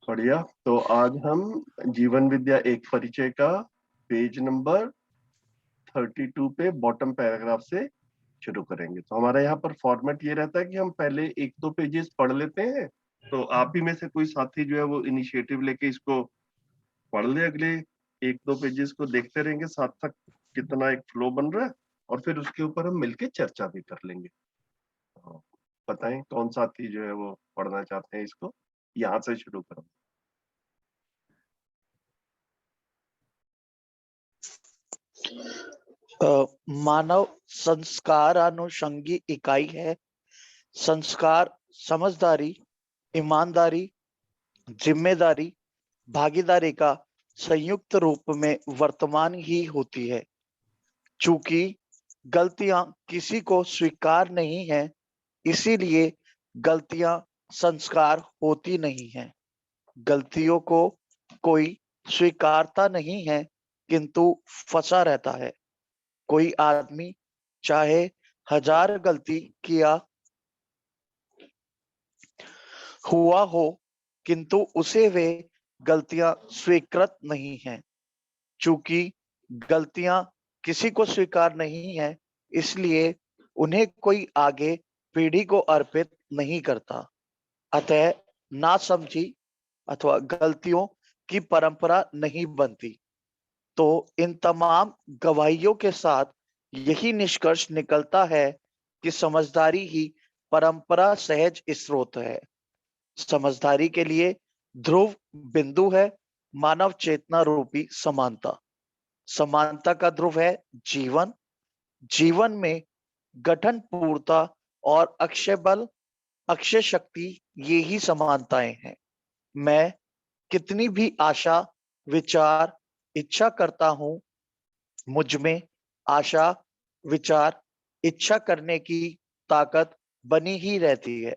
बढ़िया। तो आज हम जीवन विद्या एक परिचय का पेज नंबर 32 पे बॉटम पैराग्राफ से शुरू करेंगे। तो हमारा यहाँ पर फॉर्मेट ये रहता है कि हम पहले एक दो पेजेस पढ़ लेते हैं, तो आप ही में से कोई साथी जो है वो इनिशिएटिव लेके इसको पढ़ ले। अगले एक दो पेजेस को देखते रहेंगे साथ तक कितना एक फ्लो बन रहा है, और फिर उसके ऊपर हम मिलके चर्चा भी कर लेंगे। तो बताएं कौन साथी जो है वो पढ़ना चाहते हैं इसको, यहाँ से शुरू करो। मानव संस्कार अनुषंगी इकाई है। संस्कार समझदारी, ईमानदारी, जिम्मेदारी, भागीदारी का संयुक्त रूप में वर्तमान ही होती है। चूंकि गलतियां किसी को स्वीकार नहीं है, इसीलिए गलतियां संस्कार होती नहीं हैं। गलतियों को कोई स्वीकारता नहीं है, किंतु फंसा रहता है। कोई आदमी चाहे 1000 गलती किया हुआ हो, किंतु उसे वे गलतियां स्वीकृत नहीं हैं। चूंकि गलतियां किसी को स्वीकार नहीं है, इसलिए उन्हें कोई आगे पीढ़ी को अर्पित नहीं करता। अतः नासमझी अथवा गलतियों की परंपरा नहीं बनती। तो इन तमाम गवाहियों के साथ यही निष्कर्ष निकलता है कि समझदारी ही परंपरा सहज स्रोत है। समझदारी के लिए ध्रुव बिंदु है मानव चेतना रूपी समानता। समानता का ध्रुव है जीवन। जीवन में गठन पूर्णता और अक्षय बल, अक्षय शक्ति, ये ही समानताएं हैं। मैं कितनी भी आशा, विचार, इच्छा करता हूं, मुझ में आशा, विचार, इच्छा करने की ताकत बनी ही रहती है।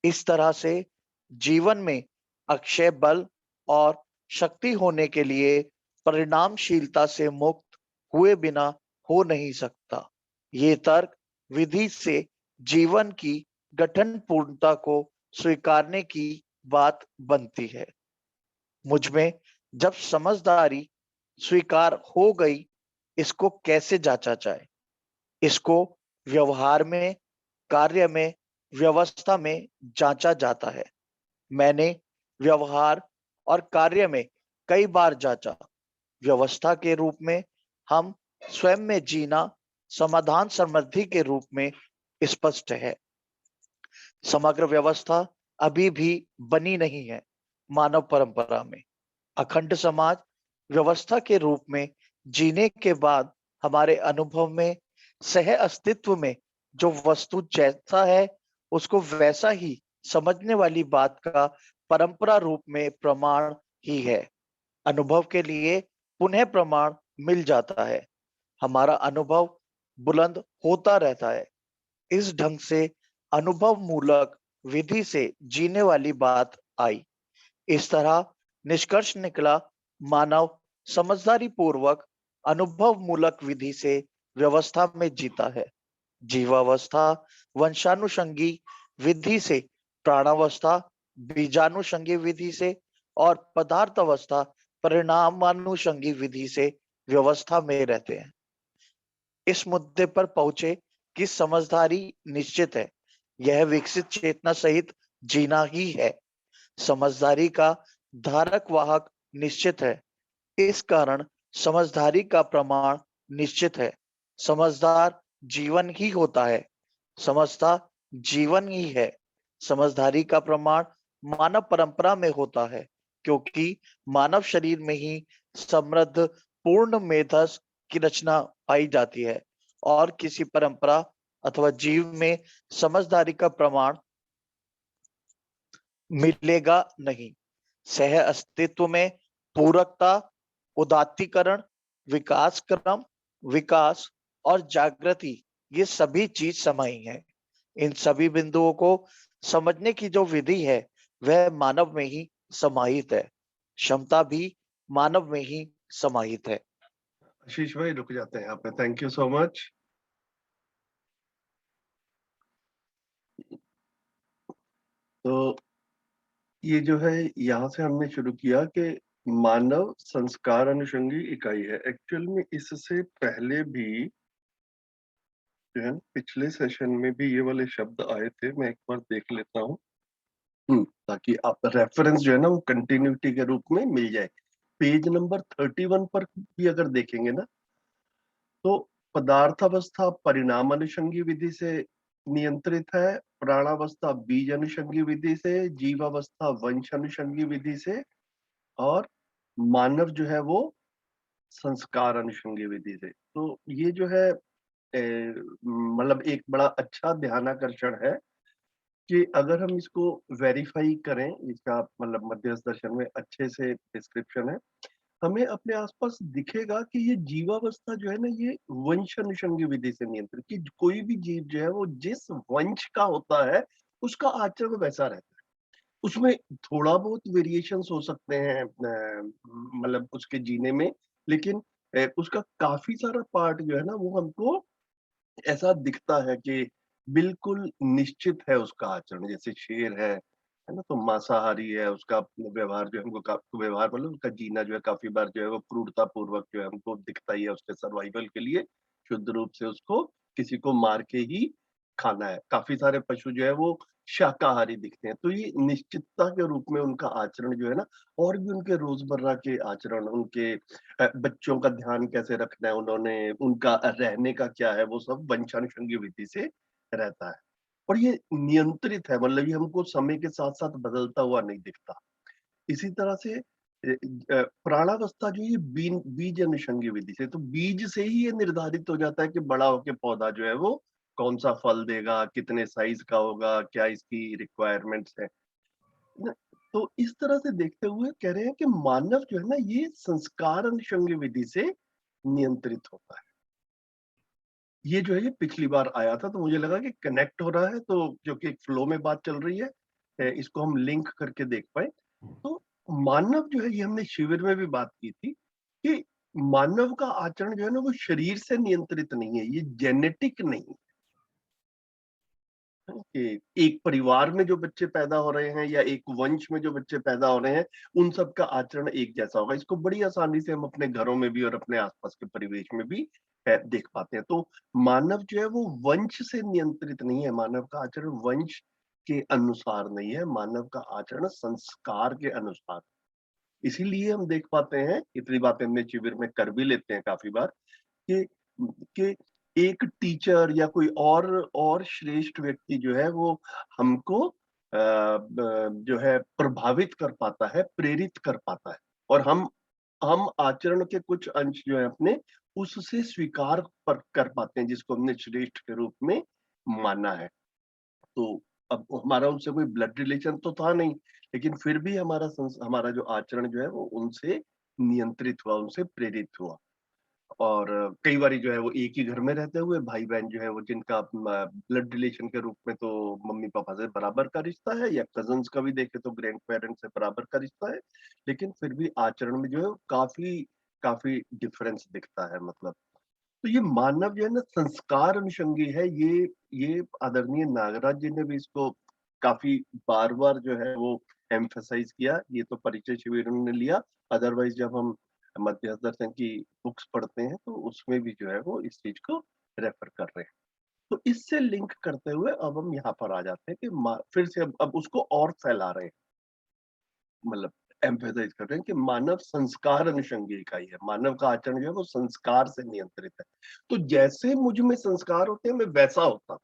इस तरह से जीवन में अक्षय बल और शक्ति होने के लिए परिणामशीलता से मुक्त हुए बिना हो नहीं सकता। ये तर्क विधि से जीवन की गठन पूर्णता को स्वीकारने की बात बनती है। मुझ में जब समझदारी स्वीकार हो गई, इसको कैसे जांचा जाए? इसको व्यवहार में, कार्य में, व्यवस्था में जांचा जाता है। मैंने व्यवहार और कार्य में कई बार जांचा। व्यवस्था के रूप में हम स्वयं में जीना, समाधान समृद्धि के रूप में स्पष्ट है। समग्र व्यवस्था अभी भी बनी नहीं है। मानव परंपरा में अखंड समाज व्यवस्था के रूप में जीने के बाद हमारे अनुभव में, सह अस्तित्व में जो वस्तु जैसा है उसको वैसा ही समझने वाली बात का परंपरा रूप में प्रमाण ही है। अनुभव के लिए पुनः प्रमाण मिल जाता है। हमारा अनुभव बुलंद होता रहता है। इस ढंग से अनुभव मूलक विधि से जीने वाली बात आई। इस तरह निष्कर्ष निकला, मानव समझदारी पूर्वक अनुभव मूलक विधि से व्यवस्था में जीता है। जीवावस्था वंशानुषंगी विधि से, प्राणावस्था बीजानुषंगी विधि से और पदार्थ अवस्था परिणामानुषंगी विधि से व्यवस्था में रहते हैं। इस मुद्दे पर पहुंचे कि समझदारी निश्चित है, यह विकसित चेतना सहित जीना ही है। समझदारी का धारक वाहक निश्चित है, इस कारण समझदारी का प्रमाण निश्चित है। समझदार जीवन ही होता है, समझता जीवन ही है। समझदारी का प्रमाण मानव परंपरा में होता है, क्योंकि मानव शरीर में ही समृद्ध पूर्ण मेधस की रचना पाई जाती है और किसी परंपरा अथवा जीव में समझदारी का प्रमाण मिलेगा नहीं। सह अस्तित्व में पूरकता, उदात्तीकरण, विकास क्रम, विकास और जागृति, ये सभी चीज समाई है। इन सभी बिंदुओं को समझने की जो विधि है वह मानव में ही समाहित है। क्षमता भी मानव में ही समाहित है। आशीष भाई रुक जाते हैं यहाँ पे, थैंक यू सो मच। तो ये जो है यहाँ से हमने शुरू किया कि मानव संस्कार अनुषंगी इकाई है। एक्चुअल में इससे पहले भी जो है पिछले सेशन में भी ये वाले शब्द आए थे। मैं एक बार देख लेता हूँ। ताकि आप रेफरेंस जो है ना वो कंटिन्यूटी के रूप में मिल जाए। पेज नंबर 31 पर भी अगर देखेंगे ना, तो पदार्थावस्था परिणाम अनुषंगी विधि से नियंत्रित है, प्राणावस्था बीज अनुषंगी विधि से, जीवावस्था वंश अनुषंगी विधि से, और मानव जो है वो संस्कार अनुषंगी विधि से। तो ये जो है मतलब एक बड़ा अच्छा ध्यानाकर्षण है कि अगर हम इसको वेरीफाई करें, इसका मतलब मध्यस्थ दर्शन में अच्छे से डिस्क्रिप्शन है, हमें अपने आसपास दिखेगा कि ये जीवावस्था जो है ना, ये वंश अनुषंगी विधि से नियंत्रित, कि कोई भी जीव जो है वो जिस वंश का होता है उसका आचरण वैसा रहता है। उसमें थोड़ा बहुत वेरिएशंस हो सकते हैं मतलब उसके जीने में, लेकिन उसका काफी सारा पार्ट जो है ना वो हमको ऐसा दिखता है कि बिल्कुल निश्चित है उसका आचरण। जैसे शेर है ना? तो मांसाहारी है, उसका व्यवहार जो है हमको व्यवहार मतलब उसका जीना जो है काफ़ी बार जो है वो क्रूरतापूर्वक जो है हमको दिखता ही है। उसके सर्वाइवल के लिए शुद्ध रूप से उसको किसी को मार के ही खाना है। काफ़ी सारे पशु जो है वो शाकाहारी दिखते हैं। तो ये निश्चितता के रूप में उनका आचरण जो है ना, और भी उनके रोज़मर्रा के आचरण, उनके बच्चों का ध्यान कैसे रखना है उन्होंने, उनका रहने का क्या है, वो सब वंशानुषंगी विधि से रहता है। और ये नियंत्रित है, मतलब ये हमको समय के साथ-साथ बदलता हुआ नहीं दिखता। इसी तरह से प्राणावस्था जो है ये बीज अनुषंगी विधि से, तो बीज से ही ये निर्धारित हो जाता है कि बड़ा होके पौधा जो है वो कौन-सा फल देगा, कितने साइज़ का होगा, क्या इसकी रिक्वायरमेंट्स है। ना? तो इस तरह से देखते हुए कह रहे हैं कि मानव जो है ना ये संस्कार अनुषंगी विधि से नियंत्रित होता है। ये जो है ये पिछली बार आया था, तो मुझे लगा कि कनेक्ट हो रहा है, तो क्योंकि एक फ्लो में बात चल रही है, इसको हम लिंक करके देख पाए। तो मानव जो है, ये हमने शिविर में भी बात की थी कि मानव का आचरण जो है ना वो शरीर से नियंत्रित नहीं है, ये जेनेटिक नहीं है। कि एक परिवार में जो बच्चे पैदा हो रहे हैं या एक वंश में जो बच्चे पैदा हो रहे हैं, उन सब का आचरण एक जैसा होगा। इसको बड़ी आसानी से हम अपने घरों में भी और अपने आसपास के परिवेश में भी देख पाते हैं। तो मानव जो है वो वंश से नियंत्रित नहीं है, मानव का आचरण वंश के अनुसार नहीं है, मानव का आचरण संस्कार के अनुसार। इसीलिए हम देख पाते हैं, इतनी बातें हमने शिविर में कर भी लेते हैं काफ़ी बार, कि कि एक टीचर या कोई और श्रेष्ठ व्यक्ति जो है वो हमको जो है प्रभावित कर पाता है, प्रेरित कर पाता है, और हम आचरण के कुछ अंश जो है अपने उससे स्वीकार कर पाते हैं, जिसको हमने श्रेष्ठ के रूप में माना है। तो अब हमारा उनसे कोई ब्लड रिलेशन तो था नहीं, लेकिन फिर भी हमारा जो आचरण जो है वो उनसे नियंत्रित हुआ, उनसे प्रेरित हुआ। और कई बारी जो है वो एक ही घर में रहते हुए भाई-बहन जो है वो जिनका ब्लड रिलेशन के रूप में तो मम्मी-पापा से बराबर का रिश्ता है, या कज़िन्स का भी देखें तो ग्रैंड पेरेंट्स से बराबर का रिश्ता है, लेकिन फिर भी आचरण में जो है वो काफ़ी काफ़ी डिफरेंस दिखता है मतलब। तो ये मानव जो है ना संस्कार अनुषंगी है, ये आदरणीय नागराज जी ने भी इसको काफ़ी बार-बार जो है वो एम्फसाइज़ किया। ये तो परिचय शिविर उन्होंने लिया, अदरवाइज़ जब हम मध्यस्थ दर्शन की बुक्स पढ़ते हैं तो उसमें भी जो है वो इस चीज़ को रेफर कर रहे हैं। तो इससे लिंक करते हुए अब हम यहाँ पर आ जाते हैं कि फिर से अब उसको और फैला रहे हैं। मतलब एम्फसाइज कर रहे हैं कि मानव संस्कार अनुषंगी इकाई है। मानव का आचरण जो है वो संस्कार से नियंत्रित है। तो जैसे मुझ में संस्कार होते हैं मैं वैसा होता हूँ,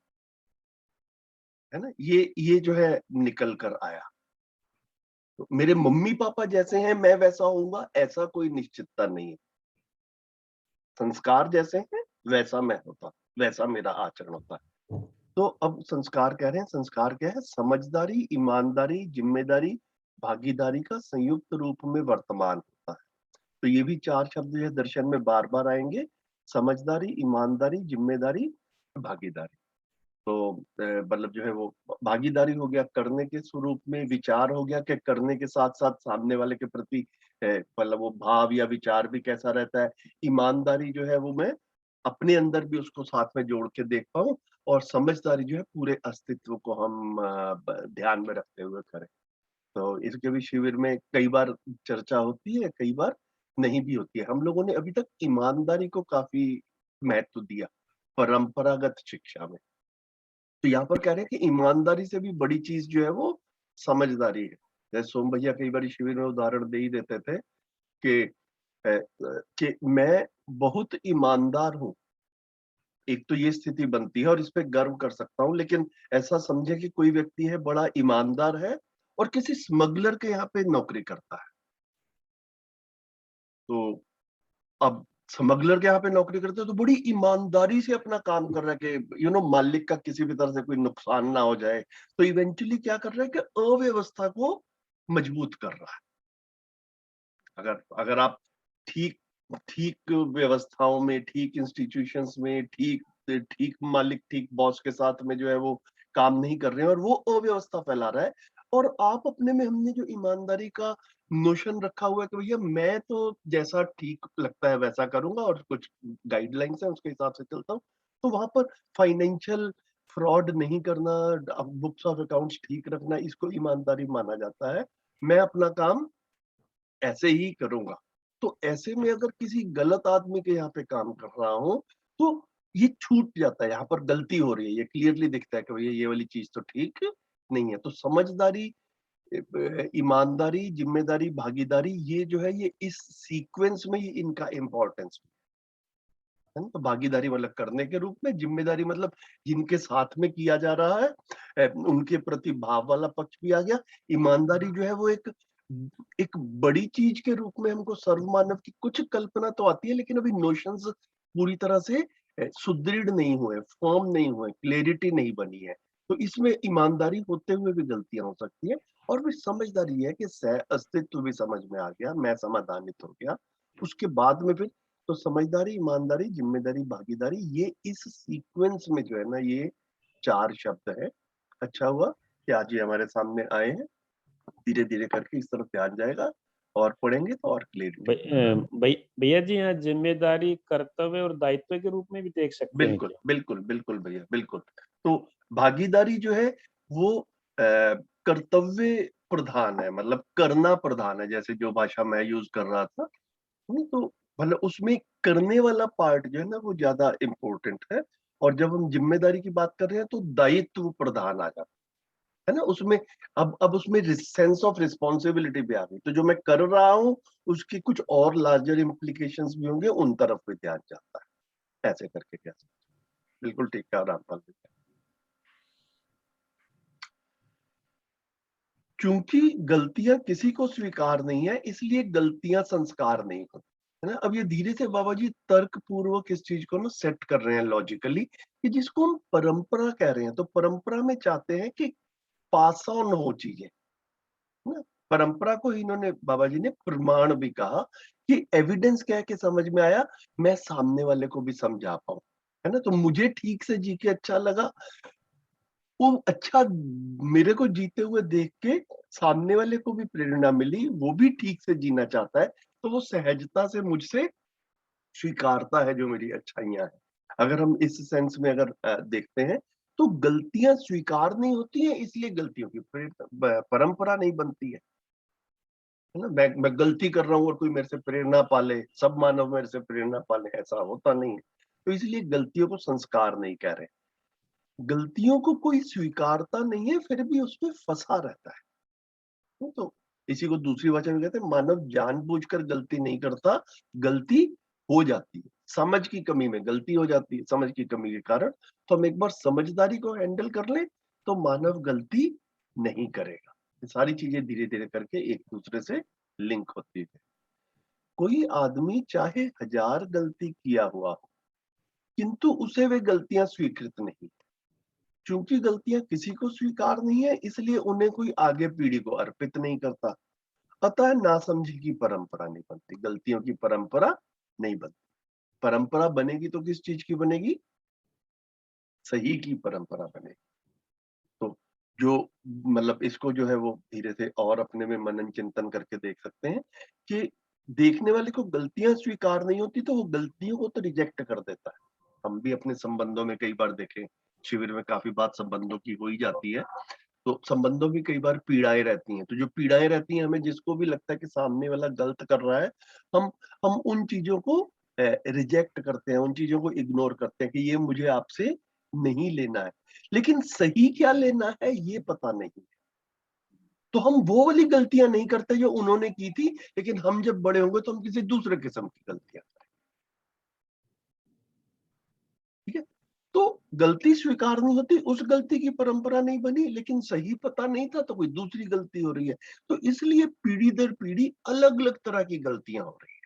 है ना? ये जो है निकल कर आया। तो मेरे मम्मी-पापा जैसे हैं मैं वैसा होऊँगा, ऐसा कोई निश्चितता नहीं है। संस्कार जैसे हैं वैसा मैं होता, वैसा मेरा आचरण होता है। तो अब संस्कार कह रहे हैं, संस्कार क्या है? समझदारी, ईमानदारी, ज़िम्मेदारी, भागीदारी का संयुक्त रूप में वर्तमान होता है। तो ये भी 4 शब्द जो है दर्शन में बार-बार आएँगे। समझदारी, ईमानदारी, ज़िम्मेदारी, भागीदारी। तो मतलब जो है वो भागीदारी हो गया करने के स्वरूप में, विचार हो गया कि करने के साथ-साथ सामने वाले के प्रति मतलब वो भाव या विचार भी कैसा रहता है। ईमानदारी जो है वो मैं अपने अंदर भी उसको साथ में जोड़ के देख पाऊँ, और समझदारी जो है पूरे अस्तित्व को हम ब ध्यान में रखते हुए करें। तो इसके भी शिविर में कई बार चर्चा होती है, कई बार नहीं भी होती है। हम लोगों ने अभी तक ईमानदारी को काफ़ी महत्व दिया, परंपरागत शिक्षा में। तो यहाँ पर कह रहे हैं कि ईमानदारी से भी बड़ी चीज़ जो है वो समझदारी है। जैसे सोम भैया कई बार शिविर में उदाहरण दे ही देते थे कि कि मैं बहुत ईमानदार हूँ। एक तो ये स्थिति बनती है और इस पे गर्व कर सकता हूँ, लेकिन ऐसा समझे कि कोई व्यक्ति है बड़ा ईमानदार है और किसी स्मगलर के यहाँ पे नौकरी करता है। तो अब स्मगलर के यहाँ पे नौकरी करते हैं तो बड़ी ईमानदारी से अपना काम कर रहा है कि मालिक का किसी भी तरह से कोई नुकसान ना हो जाए। तो इवेंचुअली क्या कर रहा है कि अव्यवस्था को मजबूत कर रहा है। अगर अगर आप ठीक ठीक व्यवस्थाओं में, ठीक इंस्टीट्यूशंस में, ठीक ठीक मालिक, ठीक बॉस के साथ में जो है वो काम नहीं कर रहे हैं और वो अव्यवस्था फैला रहा है और आप अपने में हमने जो ईमानदारी का नोशन रखा हुआ है कि भैया मैं तो जैसा ठीक लगता है वैसा करूँगा और कुछ गाइडलाइंस है उसके हिसाब से चलता हूँ। तो वहाँ पर फाइनेंशियल फ्रॉड नहीं करना, बुक्स ऑफ अकाउंट्स ठीक रखना इसको ईमानदारी माना जाता है। मैं अपना काम ऐसे ही करूँगा। तो ऐसे में अगर किसी गलत आदमी के यहाँ पे काम कर रहा हूँ, तो ये छूट जाता है, यहाँ पर गलती हो रही है, ये क्लियरली दिखता है कि भैया ये वाली चीज़ तो ठीक नहीं है। तो समझदारी, ईमानदारी, ज़िम्मेदारी, भागीदारी ये जो है ये इस सीक्वेंस में ही इनका इम्पोर्टेंस है ना? तो भागीदारी मतलब करने के रूप में, ज़िम्मेदारी मतलब जिनके साथ में किया जा रहा है, उनके प्रति भाव वाला पक्ष भी आ गया। ईमानदारी जो है वो एक एक बड़ी चीज़ के रूप में हमको सर्वमानव की कुछ कल्पना तो आती है, लेकिन अभी नोशंस पूरी तरह से सुदृढ़ नहीं हुए, फर्म नहीं हुए, क्लैरिटी नहीं बनी है। तो इसमें ईमानदारी होते हुए भी गलतियाँ हो सकती हैं और फिर समझदारी ये है कि सह-अस्तित्व भी समझ में आ गया, मैं समाधानित हो गया। उसके बाद में फिर तो समझदारी, ईमानदारी, ज़िम्मेदारी, भागीदारी ये इस सीक्वेंस में जो है ना ये 4 शब्द हैं। अच्छा हुआ कि आज ये हमारे सामने आए हैं। धीरे-धीरे करके इस तरफ ध्यान जाएगा और पढ़ेंगे तो और क्लैरिटी भैया जी यहाँ जिम्मेदारी, कर्तव्य और दायित्व के रूप में भी देख सकते हैं बिल्कुल, क्या? बिल्कुल, बिल्कुल भैया, बिल्कुल। तो भागीदारी जो है वो कर्तव्य प्रधान है, मतलब करना प्रधान है, जैसे जो भाषा मैं यूज़ कर रहा था। नहीं तो मतलब उसमें करने वाला पार्ट जो है ना वो ज़्यादा इम्पोर्टेंट है और जब हम ज़िम्मेदारी की बात कर रहे हैं तो दायित्व प्रधान आ जाता है ना? उसमें अब उसमें सेंस ऑफ रिस्पॉन्सिबिलिटी भी आ गई। तो जो मैं कर रहा हूँ उसकी कुछ और लार्जर इम्प्लीकेशंस भी होंगे, उन तरफ भी ध्यान जाता है। ऐसे करके कह सकते हैं। बिल्कुल ठीक कहा रामपाल जी ने। क्योंकि गलतियाँ किसी को स्वीकार नहीं है, इसलिए गलतियाँ संस्कार नहीं होती, है ना? अब ये धीरे से बाबा जी तर्कपूर्वक इस चीज़ को ना सेट कर रहे हैं लॉजिकली कि जिसको हम परंपरा कह रहे हैं, तो परंपरा में चाहते हैं कि पास ऑन हो चीज़ें, है ना? परंपरा को इन्होंने बाबा जी ने प्रमाण भी कहा कि एविडेंस कह के समझ में आया, मैं सामने वाले को भी समझा पाऊँ, है ना? तो मुझे ठीक से जी के अच्छा लगा, वो अच्छा मेरे को जीते हुए देख के सामने वाले को भी प्रेरणा मिली, वो भी ठीक से जीना चाहता है, तो वो सहजता से मुझसे स्वीकारता है जो मेरी अच्छाइयाँ हैं। अगर हम इस सेंस में अगर देखते हैं, तो गलतियाँ स्वीकार नहीं होती हैं, इसलिए गलतियों की परंपरा नहीं बनती है ना? मैं गलती कर रहा हूँ और कोई मेरे से प्रेरणा पाले, सब मानव मेरे से प्रेरणा पाले, ऐसा होता नहीं है। तो इसलिए गलतियों को संस्कार नहीं कह रहे। गलतियों को कोई स्वीकारता नहीं है, फिर भी उसमें फँसा रहता है। तो इसी को दूसरी भाषा में कहते हैं मानव जानबूझकर गलती नहीं करता, गलती हो जाती है। समझ की कमी में गलती हो जाती है, समझ की कमी के कारण। तो हम एक बार समझदारी को हैंडल कर लें, तो मानव गलती नहीं करेगा। ये सारी चीज़ें धीरे-धीरे करके एक दूसरे से लिंक होती है। कोई आदमी चाहे 1000 गलती किया हुआ हो, किंतु उसे वे गलतियाँ स्वीकृत नहीं। चूँकि गलतियाँ किसी को स्वीकार नहीं है, इसलिए उन्हें कोई आगे पीढ़ी को अर्पित नहीं करता। अतः नासमझी की परंपरा नहीं बनती, गलतियों की परंपरा नहीं बनती। परंपरा बनेगी तो किस चीज़ की बनेगी? सही की परंपरा बनेगी। तो जो मतलब इसको जो है वो धीरे से और अपने में मनन चिंतन करके देख सकते हैं कि देखने वाले को गलतियाँ स्वीकार नहीं होती तो वो गलतियों को तो रिजेक्ट कर देता है। हम भी अपने संबंधों में कई बार देखें, शिविर में काफ़ी बात संबंधों की हो ही जाती है। तो संबंधों में कई बार पीड़ाएं रहती हैं, तो जो पीड़ाएं रहती हैं, हमें जिसको भी लगता है कि सामने वाला गलत कर रहा है, हम हम उन चीजों को रिजेक्ट करते हैं, उन चीजों को इग्नोर करते हैं कि ये मुझे आपसे नहीं लेना है। लेकिन सही क्या लेना है ये पता नहीं है, तो हम वो वाली गलतियां नहीं करते जो उन्होंने की थी, लेकिन हम जब बड़े होंगे तो हम किसी दूसरे किस्म की गलतियां करें। ठीक है, तो गलती स्वीकार नहीं होती, उस गलती की परंपरा नहीं बनी, लेकिन सही पता नहीं था तो कोई दूसरी गलती हो रही है। तो इसलिए पीढ़ी दर पीढ़ी अलग अलग तरह की गलतियां हो रही है।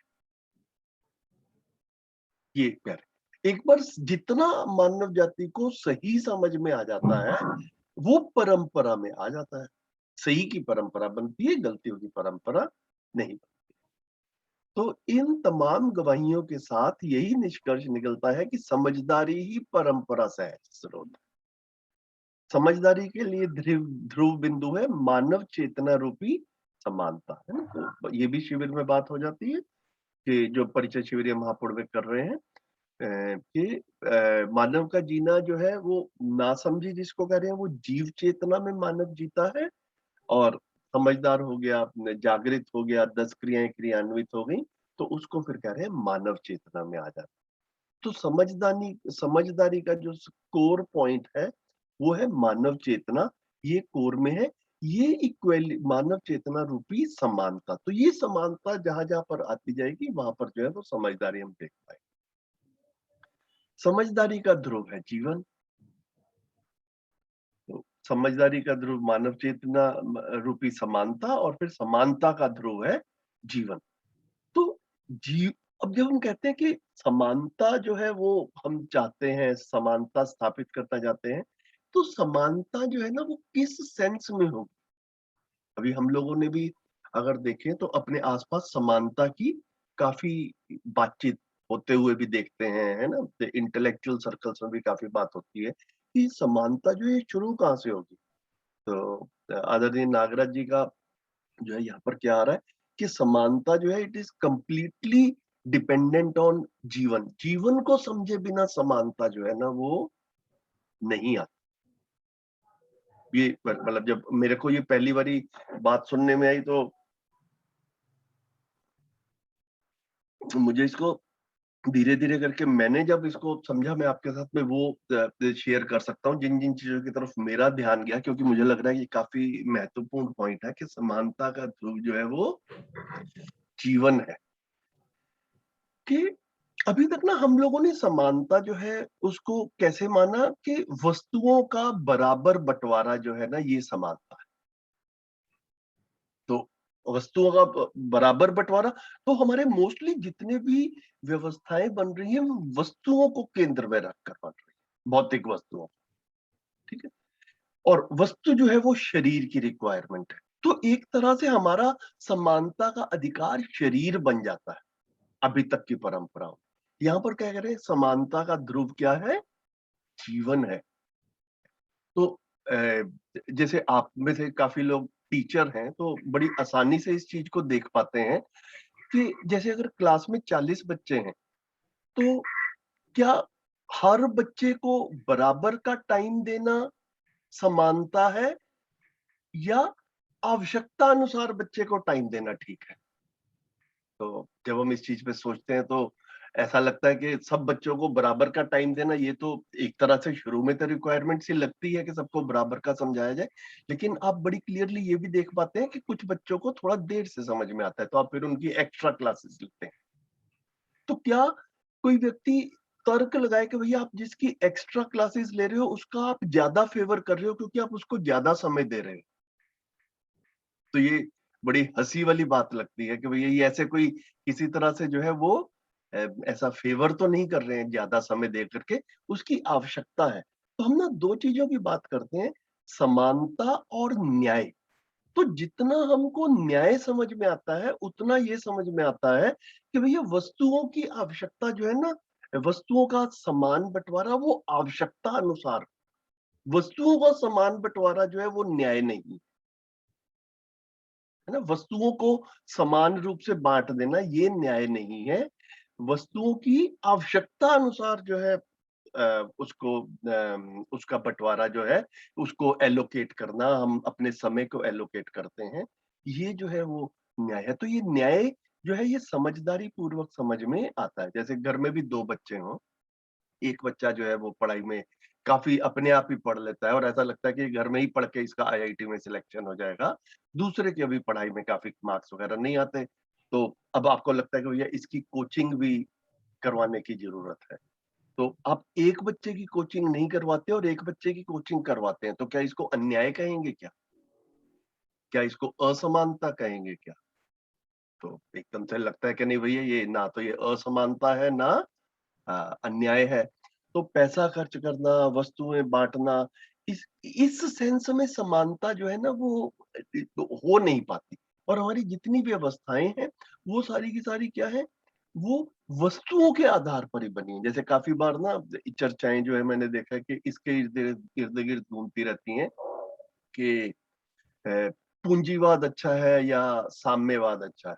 ये कह रहे, एक बार जितना मानव जाति को सही समझ में आ जाता है, वो परंपरा में आ जाता है। सही की परंपरा बनती है, गलतियों की परंपरा नहीं। तो इन तमाम गवाहियों के साथ यही निष्कर्ष निकलता है कि समझदारी ही परंपरा से है स्रोत। समझदारी के लिए ध्रुव ध्रुव बिंदु है मानव चेतना रूपी समानता, है ना। तो ये भी शिविर में बात हो जाती है कि जो परिचय शिविर ये महापौर में कर रहे हैं, कि मानव का जीना जो है वो नासमझी जिसको कह रहे हैं, वो जीव चेतना में मानव जीता है, और समझदार हो गया, जागृत हो गया, 10 क्रियाएं क्रियान्वित हो गई, तो उसको फिर कह रहे हैं मानव चेतना में आ जाता। तो समझदारी का जो कोर पॉइंट है वो है मानव चेतना, ये कोर में है। ये इक्वल मानव चेतना रूपी समानता, तो ये समानता जहां जहां पर आती जाएगी वहां पर जो है वो समझदारी हम देख पाएंगे। समझदारी का ध्रुव है जीवन, तो समझदारी का ध्रुव मानव चेतना रूपी समानता, और फिर समानता का ध्रुव है जीवन। तो जीव अब जब हम कहते हैं कि समानता जो है वो हम चाहते हैं, समानता स्थापित करता जाते हैं, तो समानता जो है ना वो किस सेंस में होगी। अभी हम लोगों ने भी अगर देखें तो अपने आसपास समानता की काफी बातचीत होते हुए भी देखते हैं, है ना। इंटेलेक्चुअल सर्कल्स में भी काफी बात होती है कि समानता जो है शुरू कहाँ से होगी। तो आदरणीय नागराज जी का जो है यहाँ पर क्या आ रहा है कि समानता जो है it is completely dependent on जीवन। जीवन को समझे बिना समानता जो है ना वो नहीं आती। ये मतलब जब मेरे को ये पहली बारी बात सुनने में आई तो मुझे इसको धीरे धीरे करके मैंने जब इसको समझा, मैं आपके साथ में वो शेयर कर सकता हूँ जिन जिन चीजों की तरफ मेरा ध्यान गया, क्योंकि मुझे लग रहा है ये काफी महत्वपूर्ण पॉइंट है कि समानता का ध्रुव जो है वो जीवन है। कि अभी तक ना हम लोगों ने समानता जो है उसको कैसे माना कि वस्तुओं का बराबर बंटवारा जो है ना ये समानता है। तो वस्तुओं का बराबर बंटवारा, तो हमारे मोस्टली जितने भी व्यवस्थाएं बन रही हैं वो वस्तुओं को केंद्र में रखकर बन रही है, भौतिक वस्तुओं। ठीक है, और वस्तु जो है वो शरीर की रिक्वायरमेंट है। तो एक तरह से हमारा समानता का अधिकार शरीर बन जाता है अभी तक की परंपरा। यहाँ पर क्या कह रहे हैं, समानता का ध्रुव क्या है, जीवन है। तो जैसे आप में से काफी लोग टीचर हैं तो बड़ी आसानी से इस चीज को देख पाते हैं कि जैसे अगर क्लास में 40 बच्चे हैं तो क्या हर बच्चे को बराबर का टाइम देना समानता है, या आवश्यकता अनुसार बच्चे को टाइम देना ठीक है। तो जब हम इस चीज पे सोचते हैं तो ऐसा लगता है कि सब बच्चों को बराबर का टाइम देना, ये तो एक तरह से शुरू में तो रिक्वायरमेंट सी लगती है कि सबको बराबर का समझाया जाए, लेकिन आप बड़ी क्लियरली ये भी देख पाते हैं कि कुछ बच्चों को थोड़ा देर से समझ में आता है, तो आप फिर उनकी एक्स्ट्रा क्लासेस लेते हैं। तो क्या कोई व्यक्ति तर्क लगाए कि भैया आप जिसकी एक्स्ट्रा क्लासेस ले रहे हो उसका आप ज्यादा फेवर कर रहे हो क्योंकि आप उसको ज्यादा समय दे रहे हो। तो ये बड़ी हंसी वाली बात लगती है कि भैया ये ऐसे कोई किसी तरह से जो है वो ऐसा फेवर तो नहीं कर रहे हैं ज्यादा समय दे करके, उसकी आवश्यकता है। तो हम ना दो चीजों की बात करते हैं, समानता और न्याय। तो जितना हमको न्याय समझ में आता है उतना ये समझ में आता है कि भैया वस्तुओं की आवश्यकता जो है ना, वस्तुओं का समान बंटवारा वो आवश्यकता अनुसार, वस्तुओं का समान बंटवारा जो है वो न्याय नहीं है ना। वस्तुओं को समान रूप से बांट देना ये न्याय नहीं है। वस्तुओं की आवश्यकता अनुसार जो है उसका बंटवारा जो है उसको एलोकेट करना, हम अपने समय को एलोकेट करते हैं, ये जो है वो न्याय है। तो ये न्याय जो है ये समझदारी पूर्वक समझ में आता है। जैसे घर में भी 2 बच्चे हों, एक बच्चा जो है वो पढ़ाई में काफ़ी अपने आप ही पढ़ लेता है और ऐसा लगता है कि घर में ही पढ़ के इसका आईआईटी में सिलेक्शन हो जाएगा। दूसरे के अभी पढ़ाई में काफ़ी मार्क्स वगैरह नहीं आते, तो अब आपको लगता है कि भैया इसकी कोचिंग भी करवाने की ज़रूरत है। तो आप एक बच्चे की कोचिंग नहीं करवाते और एक बच्चे की कोचिंग करवाते हैं, तो क्या इसको अन्याय कहेंगे क्या? क्या इसको असमानता कहेंगे क्या? तो एकदम से लगता है कि नहीं भैया ये ना तो ये असमानता है ना अन्याय है। तो पैसा खर्च करना, वस्तुएँ बाँटना, इस सेंस में समानता जो है ना वो हो नहीं पाती। और हमारी जितनी व्यवस्थाएँ हैं, वो सारी की सारी क्या है, वो वस्तुओं के आधार पर ही बनी है। जैसे काफ़ी बार ना चर्चाएँ जो है मैंने देखा है कि इसके इर्द-गिर्द घूमती रहती हैं कि पूंजीवाद अच्छा है या साम्यवाद अच्छा है?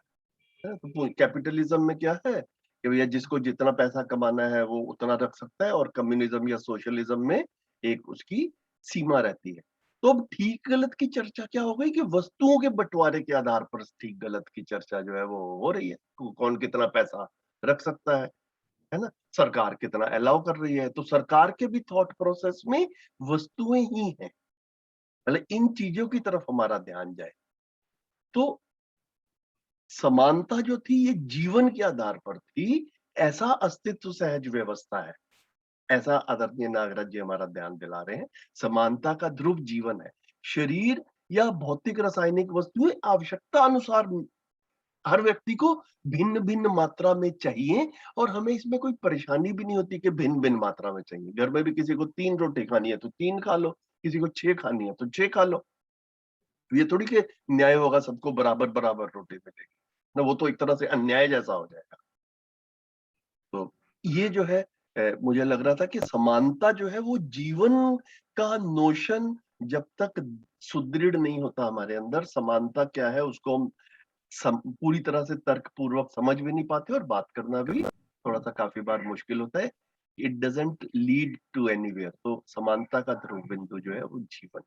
तो कैपिटलिज्म में क्या है कि भैया जिसको जितना पैसा कमाना है वो उतना रख सकता है और कम्युनिज्म या सोशलिज्म में एक उसकी सीमा रहती है। तो अब ठीक गलत की चर्चा क्या हो गई कि वस्तुओं के बंटवारे के आधार पर ठीक गलत की चर्चा जो है वो हो रही है। कौन कितना पैसा रख सकता है ना? सरकार कितना अलाउ कर रही है, तो सरकार के भी थॉट प्रोसेस में वस्तुएं ही हैं। मतलब इन चीजों की तरफ हमारा ध्यान जाए तो समानता जो थी ये जीवन के आधार पर थी, ऐसा अस्तित्व सहज व्यवस्था है। ऐसा आदरणीय नागराज जी हमारा ध्यान दिला रहे हैं। समानता का ध्रुव जीवन है। शरीर या भौतिक रासायनिक वस्तुएं आवश्यकता अनुसार हर व्यक्ति को भिन्न-भिन्न मात्रा में चाहिए और हमें इसमें कोई परेशानी भी नहीं होती कि भिन्न-भिन्न मात्रा में चाहिए। घर में भी किसी को 3 रोटी खानी है तो 3 खा लो, किसी को 6 खानी है तो 6 खा लो। ये थोड़ी कि न्याय होगा सबको बराबर-बराबर रोटी मिलेगी। ना वो तो एक तरह से अन्याय जैसा हो जाएगा। तो ये जो है मुझे लग रहा था कि समानता जो है वो जीवन का नोशन जब तक सुदृढ़ नहीं होता हमारे अंदर, समानता क्या है उसको हम पूरी तरह से तर्कपूर्वक समझ भी नहीं पाते और बात करना भी थोड़ा सा काफी बार मुश्किल होता है। It doesn't lead to anywhere. तो समानता का ध्रुव बिंदु जो है वो जीवन।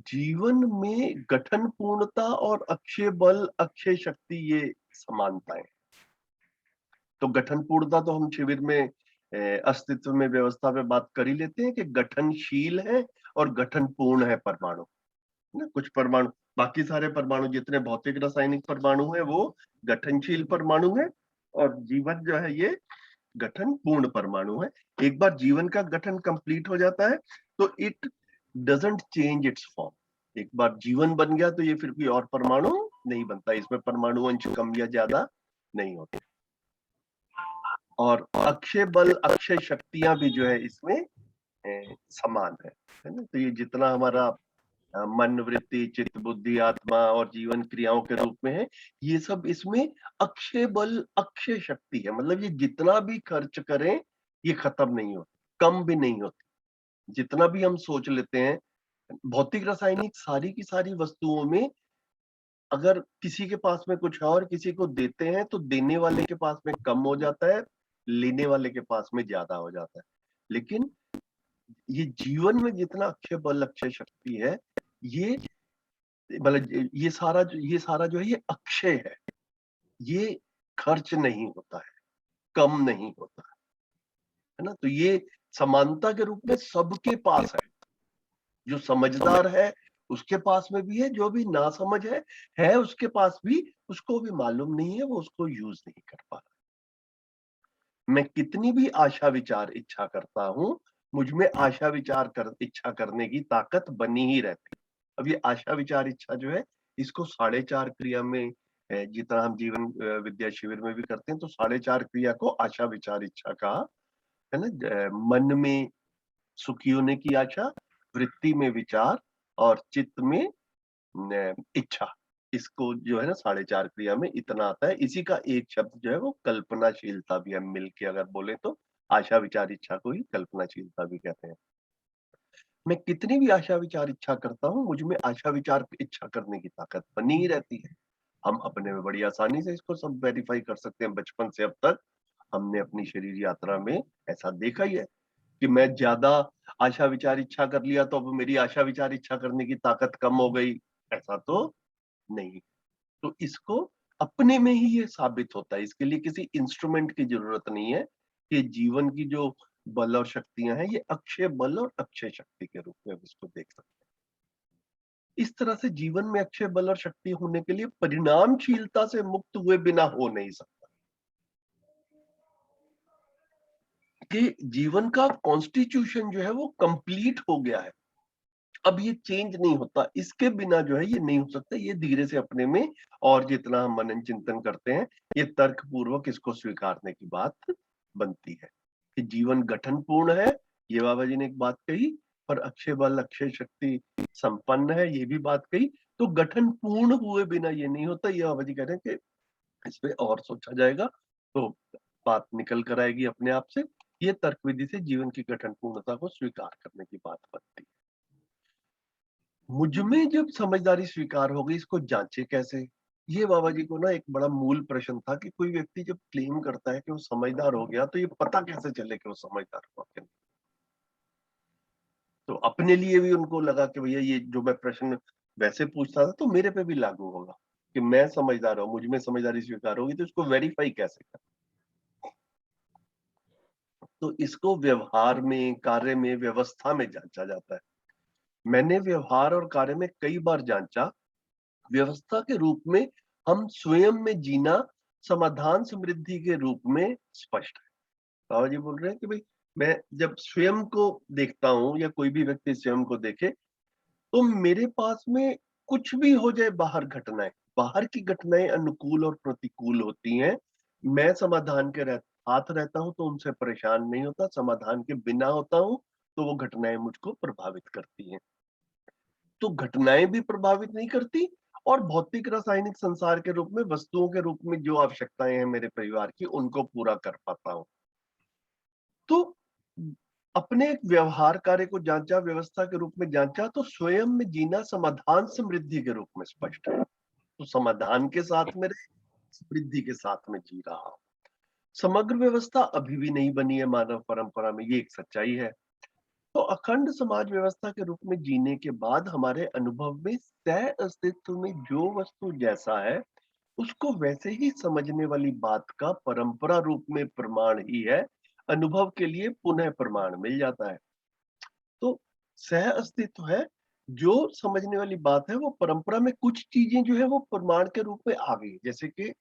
जीवन में गठन पूर्णता और अक्षय बल अक्षय शक्ति ये समानताएं। तो गठन पूर्णता तो हम शिविर में अस्तित्व में व्यवस्था पे बात कर ही लेते हैं कि गठनशील है और गठन पूर्ण है परमाणु, है ना? कुछ परमाणु, बाकी सारे परमाणु जितने भौतिक रासायनिक परमाणु है वो गठनशील परमाणु है और जीवन जो है ये गठन पूर्ण परमाणु है। एक बार जीवन का गठन कंप्लीट हो जाता है तो it doesn't change it's form. एक बार जीवन बन गया तो ये फिर कोई और परमाणु नहीं बनता, इसमें परमाणु अंश कम या ज्यादा नहीं होते। और अक्षय बल अक्षय शक्तियां भी जो है इसमें समान है ना? तो ये जितना हमारा मन वृत्ति चित्त बुद्धि आत्मा और जीवन क्रियाओं के रूप में है, ये सब इसमें अक्षय बल अक्षय शक्ति है। मतलब ये जितना भी खर्च करें ये खत्म नहीं होती, कम भी नहीं होती। जितना भी हम सोच लेते हैं भौतिक रासायनिक सारी की सारी वस्तुओं में अगर किसी के पास में कुछ है और किसी को देते हैं तो देने वाले के पास में कम हो जाता है, लेने वाले के पास में ज्यादा हो जाता है। लेकिन ये जीवन में जितना अक्षय बल अक्षय शक्ति है ये मतलब ये सारा जो है ये अक्षय है। ये खर्च नहीं होता है, कम नहीं होता है ना? तो ये समानता के रूप में सबके पास है। जो समझदार है उसके पास में भी है, जो भी नासमझ है उसके पास भी, उसको भी मालूम नहीं है, वो उसको यूज नहीं कर पा रहा। मैं कितनी भी आशा विचार इच्छा करता हूँ, मुझ में आशा विचार इच्छा करने की ताकत बनी ही रहती है। अब ये आशा विचार इच्छा जो है इसको 4.5 क्रिया में जितना हम जीवन विद्या शिविर में भी करते हैं तो 4.5 क्रिया को आशा विचार इच्छा कहा है ना? मन में सुखी होने की आशा, वृत्ति में विचार और चित्त में इच्छा। इसको जो है ना 4.5 क्रिया में इतना आता है। इसी का एक शब्द जो है वो कल्पनाशीलता भी हम मिलके अगर बोले तो आशा विचार इच्छा को ही कल्पनाशीलता भी कहते हैं। मैं कितनी भी आशा विचार इच्छा करता हूँ, मुझ में आशा विचार इच्छा करने की ताकत बनी ही रहती है। हम अपने में बड़ी आसानी से इसको सब वेरीफाई कर सकते हैं बचपन से अब तक। हमने अपनी शरीर यात्रा में ऐसा देखा ही है कि मैं ज्यादा आशा विचार इच्छा कर लिया तो अब मेरी आशा विचार इच्छा करने की ताकत कम हो गई, ऐसा तो नहीं। तो इसको अपने में ही ये साबित होता है, इसके लिए किसी इंस्ट्रूमेंट की जरूरत नहीं है कि जीवन की जो बल और शक्तियां हैं ये अक्षय बल और अक्षय शक्ति के रूप में इसको देख सकते हैं। इस तरह से जीवन में अक्षय बल और शक्ति होने के लिए परिणामशीलता से मुक्त हुए बिना हो नहीं सकता, कि जीवन का कॉन्स्टिट्यूशन जो है वो कंप्लीट हो गया है, अब ये चेंज नहीं होता, इसके बिना जो है ये नहीं हो सकता। ये धीरे से अपने में और जितना हम मनन चिंतन करते हैं ये तर्क पूर्वक इसको स्वीकारने की बात बनती है कि जीवन गठन पूर्ण है, ये बाबा जी ने एक बात कही, पर अक्षय बल अक्षय शक्ति संपन्न है, ये भी बात कही। तो गठन पूर्ण हुए बिना ये नहीं होता, ये बाबा जी कह रहे हैं कि इस पे और सोचा जाएगा तो बात निकल कर आएगी अपने आप से। ये तर्क विधि से जीवन की गठन पूर्णता को स्वीकार करने की बात बनती है। मुझ में जब समझदारी स्वीकार हो गई, इसको जांचे कैसे? ये बाबा जी को ना एक बड़ा मूल प्रश्न था कि कोई व्यक्ति जब क्लेम करता है कि वो समझदार हो गया तो ये पता कैसे चले कि वो समझदार हुआ कि नहीं? तो अपने लिए भी उनको लगा कि भैया ये जो मैं प्रश्न वैसे पूछता था तो मेरे पे भी लागू होगा कि मैं समझदार हूं, मुझ में समझदारी स्वीकार होगी, तो इसको वेरीफाई कैसे कर? तो इसको व्यवहार में, कार्य में, व्यवस्था में जांचा जाता है। मैंने व्यवहार और कार्य में कई बार जांचा। व्यवस्था के रूप में हम स्वयं में जीना समाधान समृद्धि के रूप में स्पष्ट है। बाबा जी बोल रहे हैं कि भाई मैं जब स्वयं को देखता हूं या कोई भी व्यक्ति स्वयं को देखे तो मेरे पास में कुछ भी हो जाए, बाहर घटनाएं, बाहर की घटनाएं अनुकूल और प्रतिकूल होती हैं, मैं समाधान के साथ रहता हूं तो उनसे परेशान नहीं होता, समाधान के बिना होता हूं तो वो घटनाएं मुझको प्रभावित करती हैं। तो घटनाएं भी प्रभावित नहीं करती और भौतिक रासायनिक संसार के रूप में, वस्तुओं के रूप में जो आवश्यकताएं हैं मेरे परिवार की उनको पूरा कर पाता हूं। तो अपने एक व्यवहार कार्य को जांचा, व्यवस्था के रूप में जांचा, तो स्वयं में जीना समाधान समृद्धि के रूप में स्पष्ट है। तो समाधान के साथ में रहे, समृद्धि के साथ में जी रहा हूं। समग्र व्यवस्था अभी भी नहीं बनी है मानव परंपरा में, ये एक सच्चाई है। तो अखंड समाज व्यवस्था के रूप में जीने के बाद हमारे अनुभव में सह अस्तित्व में जो वस्तु जैसा है उसको वैसे ही समझने वाली बात का परंपरा रूप में प्रमाण ही है, अनुभव के लिए पुनः प्रमाण मिल जाता है। तो सह अस्तित्व है, जो समझने वाली बात है वो परंपरा में कुछ चीजें जो है वो प्रमाण के रूप में आ गई। जैसे कि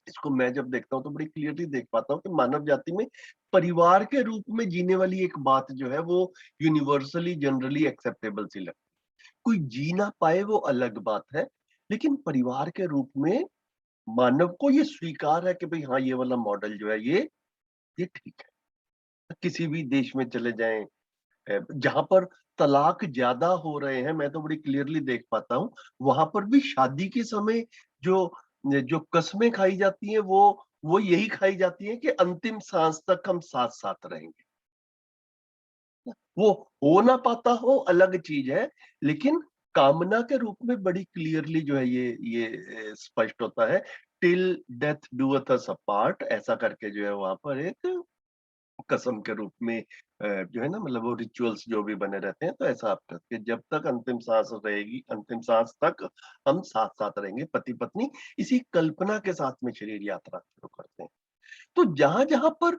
इसको मैं जब देखता हूँ तो बड़ी क्लियरली देख पाता हूँ कि मानव जाति में परिवार के रूप में जीने वाली एक बात जो है वो यूनिवर्सली जनरली एक्सेप्टेबल सी लगती है। कोई जी ना पाए वो अलग बात है, लेकिन परिवार के रूप में मानव को ये स्वीकार है कि भाई हाँ ये वाला मॉडल जो है ये ठीक है। किसी भी देश में चले जाएं जहां पर तलाक ज्यादा हो रहे हैं, मैं तो बड़ी क्लियरली देख पाता हूँ वहां पर भी शादी के समय जो जो कस्में खाई जाती हैं वो यही खाई जाती हैं कि अंतिम सांस तक हम साथ साथ रहेंगे। वो हो ना पाता हो अलग चीज है, लेकिन कामना के रूप में बड़ी क्लियरली जो है ये स्पष्ट होता है। टिल डेथ डूअथ अस अपार्ट, ऐसा करके जो है वहां पर एक कसम के रूप में जो है ना, मतलब वो रिचुअल्स जो भी बने रहते हैं, तो ऐसा आप करके जब तक अंतिम सांस रहेगी, अंतिम सांस तक हम साथ साथ रहेंगे, पति पत्नी, इसी कल्पना के साथ में शरीर यात्रा शुरू करते हैं। तो जहां जहां पर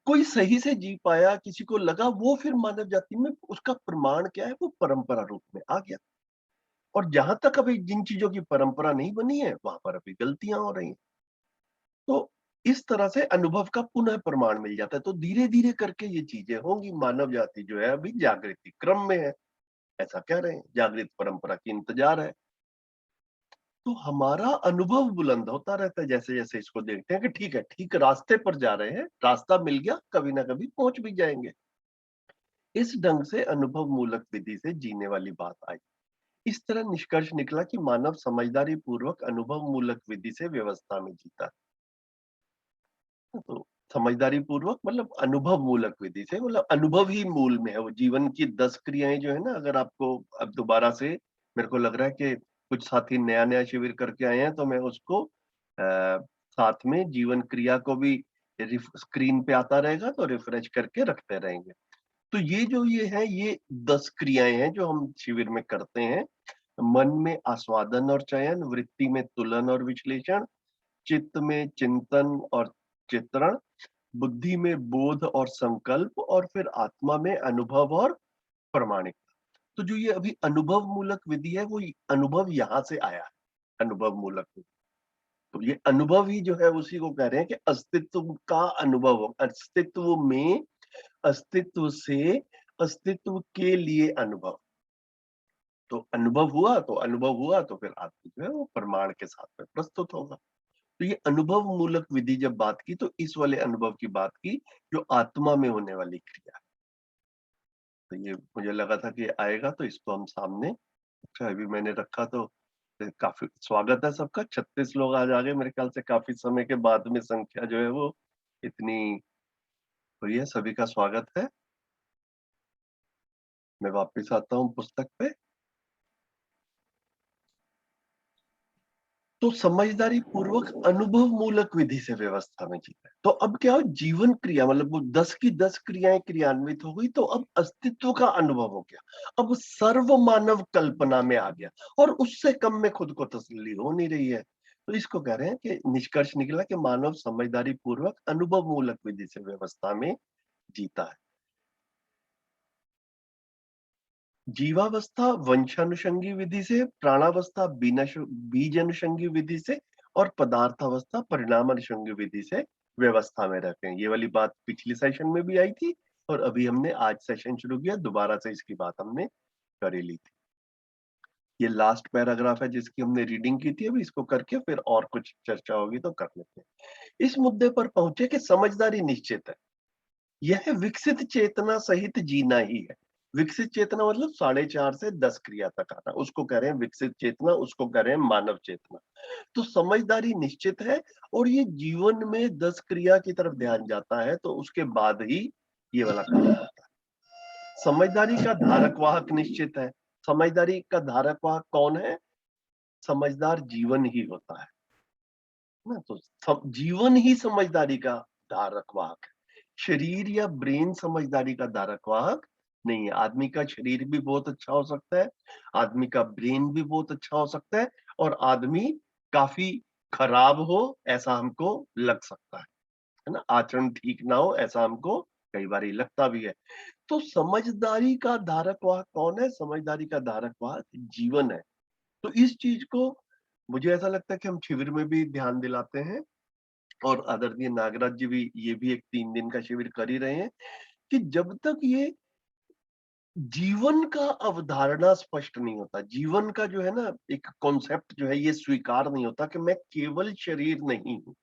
कोई सही से जी पाया, किसी को लगा, वो फिर मानव जाति में उसका प्रमाण क्या है, वो परंपरा रूप में आ गया। और जहां तक अभी जिन चीजों की परंपरा नहीं बनी है वहां पर अभी गलतियां हो रही हैं। तो इस तरह से अनुभव का पुनः प्रमाण मिल जाता है। तो धीरे धीरे करके ये चीजें होंगी। मानव जाति जो है अभी जागृति क्रम में है, ऐसा कह रहे हैं, जागृत परंपरा की इंतजार है। तो हमारा अनुभव बुलंद होता रहता है जैसे जैसे इसको देखते हैं कि ठीक है, ठीक रास्ते पर जा रहे हैं, रास्ता मिल गया, कभी ना कभी पहुंच भी जाएंगे। इस ढंग से अनुभव मूलक विधि से जीने वाली बात आई। इस तरह निष्कर्ष निकला कि मानव समझदारी पूर्वक अनुभव मूलक विधि से व्यवस्था में जीता है। तो समझदारी पूर्वक मतलब अनुभव मूलक विधि से, मतलब अनुभव ही मूल में है। वो जीवन की 10 क्रियाएं जो है ना, अगर आपको अब दोबारा से, मेरे को लग रहा है कि कुछ साथी नया नया शिविर करके आए हैं तो मैं उसको साथ में जीवन क्रिया को भी स्क्रीन पे आता रहेगा तो रिफ्रेश करके रखते रहेंगे। तो ये है, ये 10 क्रियाएं हैं जो हम शिविर में करते हैं। मन में आस्वादन और चयन, वृत्ति में तुलन और विश्लेषण, चित्त में चिंतन और चित्रण, बुद्धि में बोध और संकल्प, और फिर आत्मा में अनुभव और प्रमाणिकता। तो जो ये अभी अनुभव मूलक विधि है, वो अनुभव यहाँ से आया है, अनुभव मूलक विधि। तो ये अनुभव ही जो है उसी को कह रहे हैं कि अस्तित्व का अनुभव हो, अस्तित्व में, अस्तित्व से, अस्तित्व के लिए अनुभव। तो अनुभव हुआ तो फिर आत्मा जो है वो प्रमाण के साथ में प्रस्तुत होगा। तो ये अनुभव मूलक विधि जब बात की तो इस वाले अनुभव की बात की जो आत्मा में होने वाली क्रिया है। तो ये मुझे लगा था कि आएगा तो इसको हम सामने, अच्छा अभी मैंने रखा तो काफी स्वागत है सबका। 36 लोग आज आ गए, मेरे ख्याल से काफी समय के बाद में संख्या जो है वो इतनी हुई है। सभी का स्वागत है। मैं वापस आता हूँ पुस्तक पे। तो समझदारी पूर्वक अनुभव मूलक विधि से व्यवस्था में जीता है। तो अब क्या हो, जीवन क्रिया मतलब वो 10 की 10 क्रियाएं क्रियान्वित हो गई, तो अब अस्तित्व का अनुभव हो गया, अब सर्व मानव कल्पना में आ गया, और उससे कम में खुद को तसल्ली हो नहीं रही है। तो इसको कह रहे हैं कि निष्कर्ष निकला कि मानव समझदारी पूर्वक अनुभव मूलक विधि से व्यवस्था में जीता है। जीवावस्था वंशानुषंगी विधि से, प्राणावस्था बीज अनुषंगी विधि से, और पदार्थावस्था परिणाम अनुषंगी विधि से व्यवस्था में रहते हैं। ये वाली बात पिछली सेशन में भी आई थी और अभी हमने आज सेशन शुरू किया, दोबारा से इसकी बात हमने कर ही ली थी। ये लास्ट पैराग्राफ है जिसकी हमने रीडिंग की थी, अभी इसको करके फिर और कुछ चर्चा होगी तो कर लेते हैं। इस मुद्दे पर पहुंचे कि समझदारी निश्चित है, यह विकसित चेतना सहित जीना ही है। विकसित चेतना मतलब 4.5 से 10 क्रिया तक आना, उसको कह रहे हैं विकसित चेतना, उसको कह रहे हैं मानव चेतना। तो समझदारी निश्चित है और ये जीवन में 10 क्रिया की तरफ ध्यान जाता है तो उसके बाद ही ये वाला काम होता है। समझदारी का धारक वाहक निश्चित है। समझदारी का धारक वाहक कौन है? समझदार जीवन ही होता है ना। तो जीवन ही समझदारी का धारक वाहक है। शरीर या ब्रेन समझदारी का धारक वाहक नहीं है। आदमी का शरीर भी बहुत अच्छा हो सकता है, आदमी का ब्रेन भी बहुत अच्छा हो सकता है, और आदमी काफी खराब हो ऐसा हमको लग सकता है ना। आचरण ठीक ना हो ऐसा हमको कई बार लगता भी है। तो समझदारी का धारक वाहक कौन है? समझदारी का धारक वाहक जीवन है। तो इस चीज को मुझे ऐसा लगता है कि हम शिविर में भी ध्यान दिलाते हैं, और आदरणीय नागराज जी भी ये भी एक 3 दिन का शिविर कर ही रहे हैं कि जब तक ये जीवन का अवधारणा स्पष्ट नहीं होता, जीवन का जो है ना एक कॉन्सेप्ट जो है ये स्वीकार नहीं होता कि मैं केवल शरीर नहीं हूं।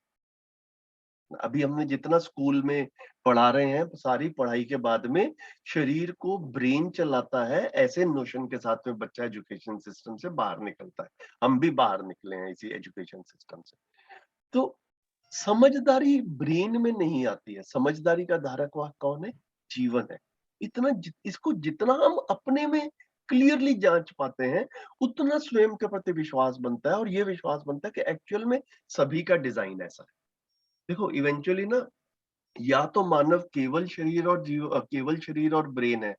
अभी हमने जितना स्कूल में पढ़ा रहे हैं, सारी पढ़ाई के बाद में शरीर को ब्रेन चलाता है, ऐसे नोशन के साथ में बच्चा एजुकेशन सिस्टम से बाहर निकलता है। हम भी बाहर निकले हैं इसी एजुकेशन सिस्टम से। तो समझदारी ब्रेन में नहीं आती है। समझदारी का धारक वाहक कौन है? जीवन है। इसको जितना हम अपने में क्लियरली जांच पाते हैं, उतना स्वयं के प्रति विश्वास बनता है, और ये विश्वास बनता है कि एक्चुअल में सभी का डिजाइन ऐसा है। देखो इवेंचुअली ना, या तो मानव केवल शरीर और ब्रेन है,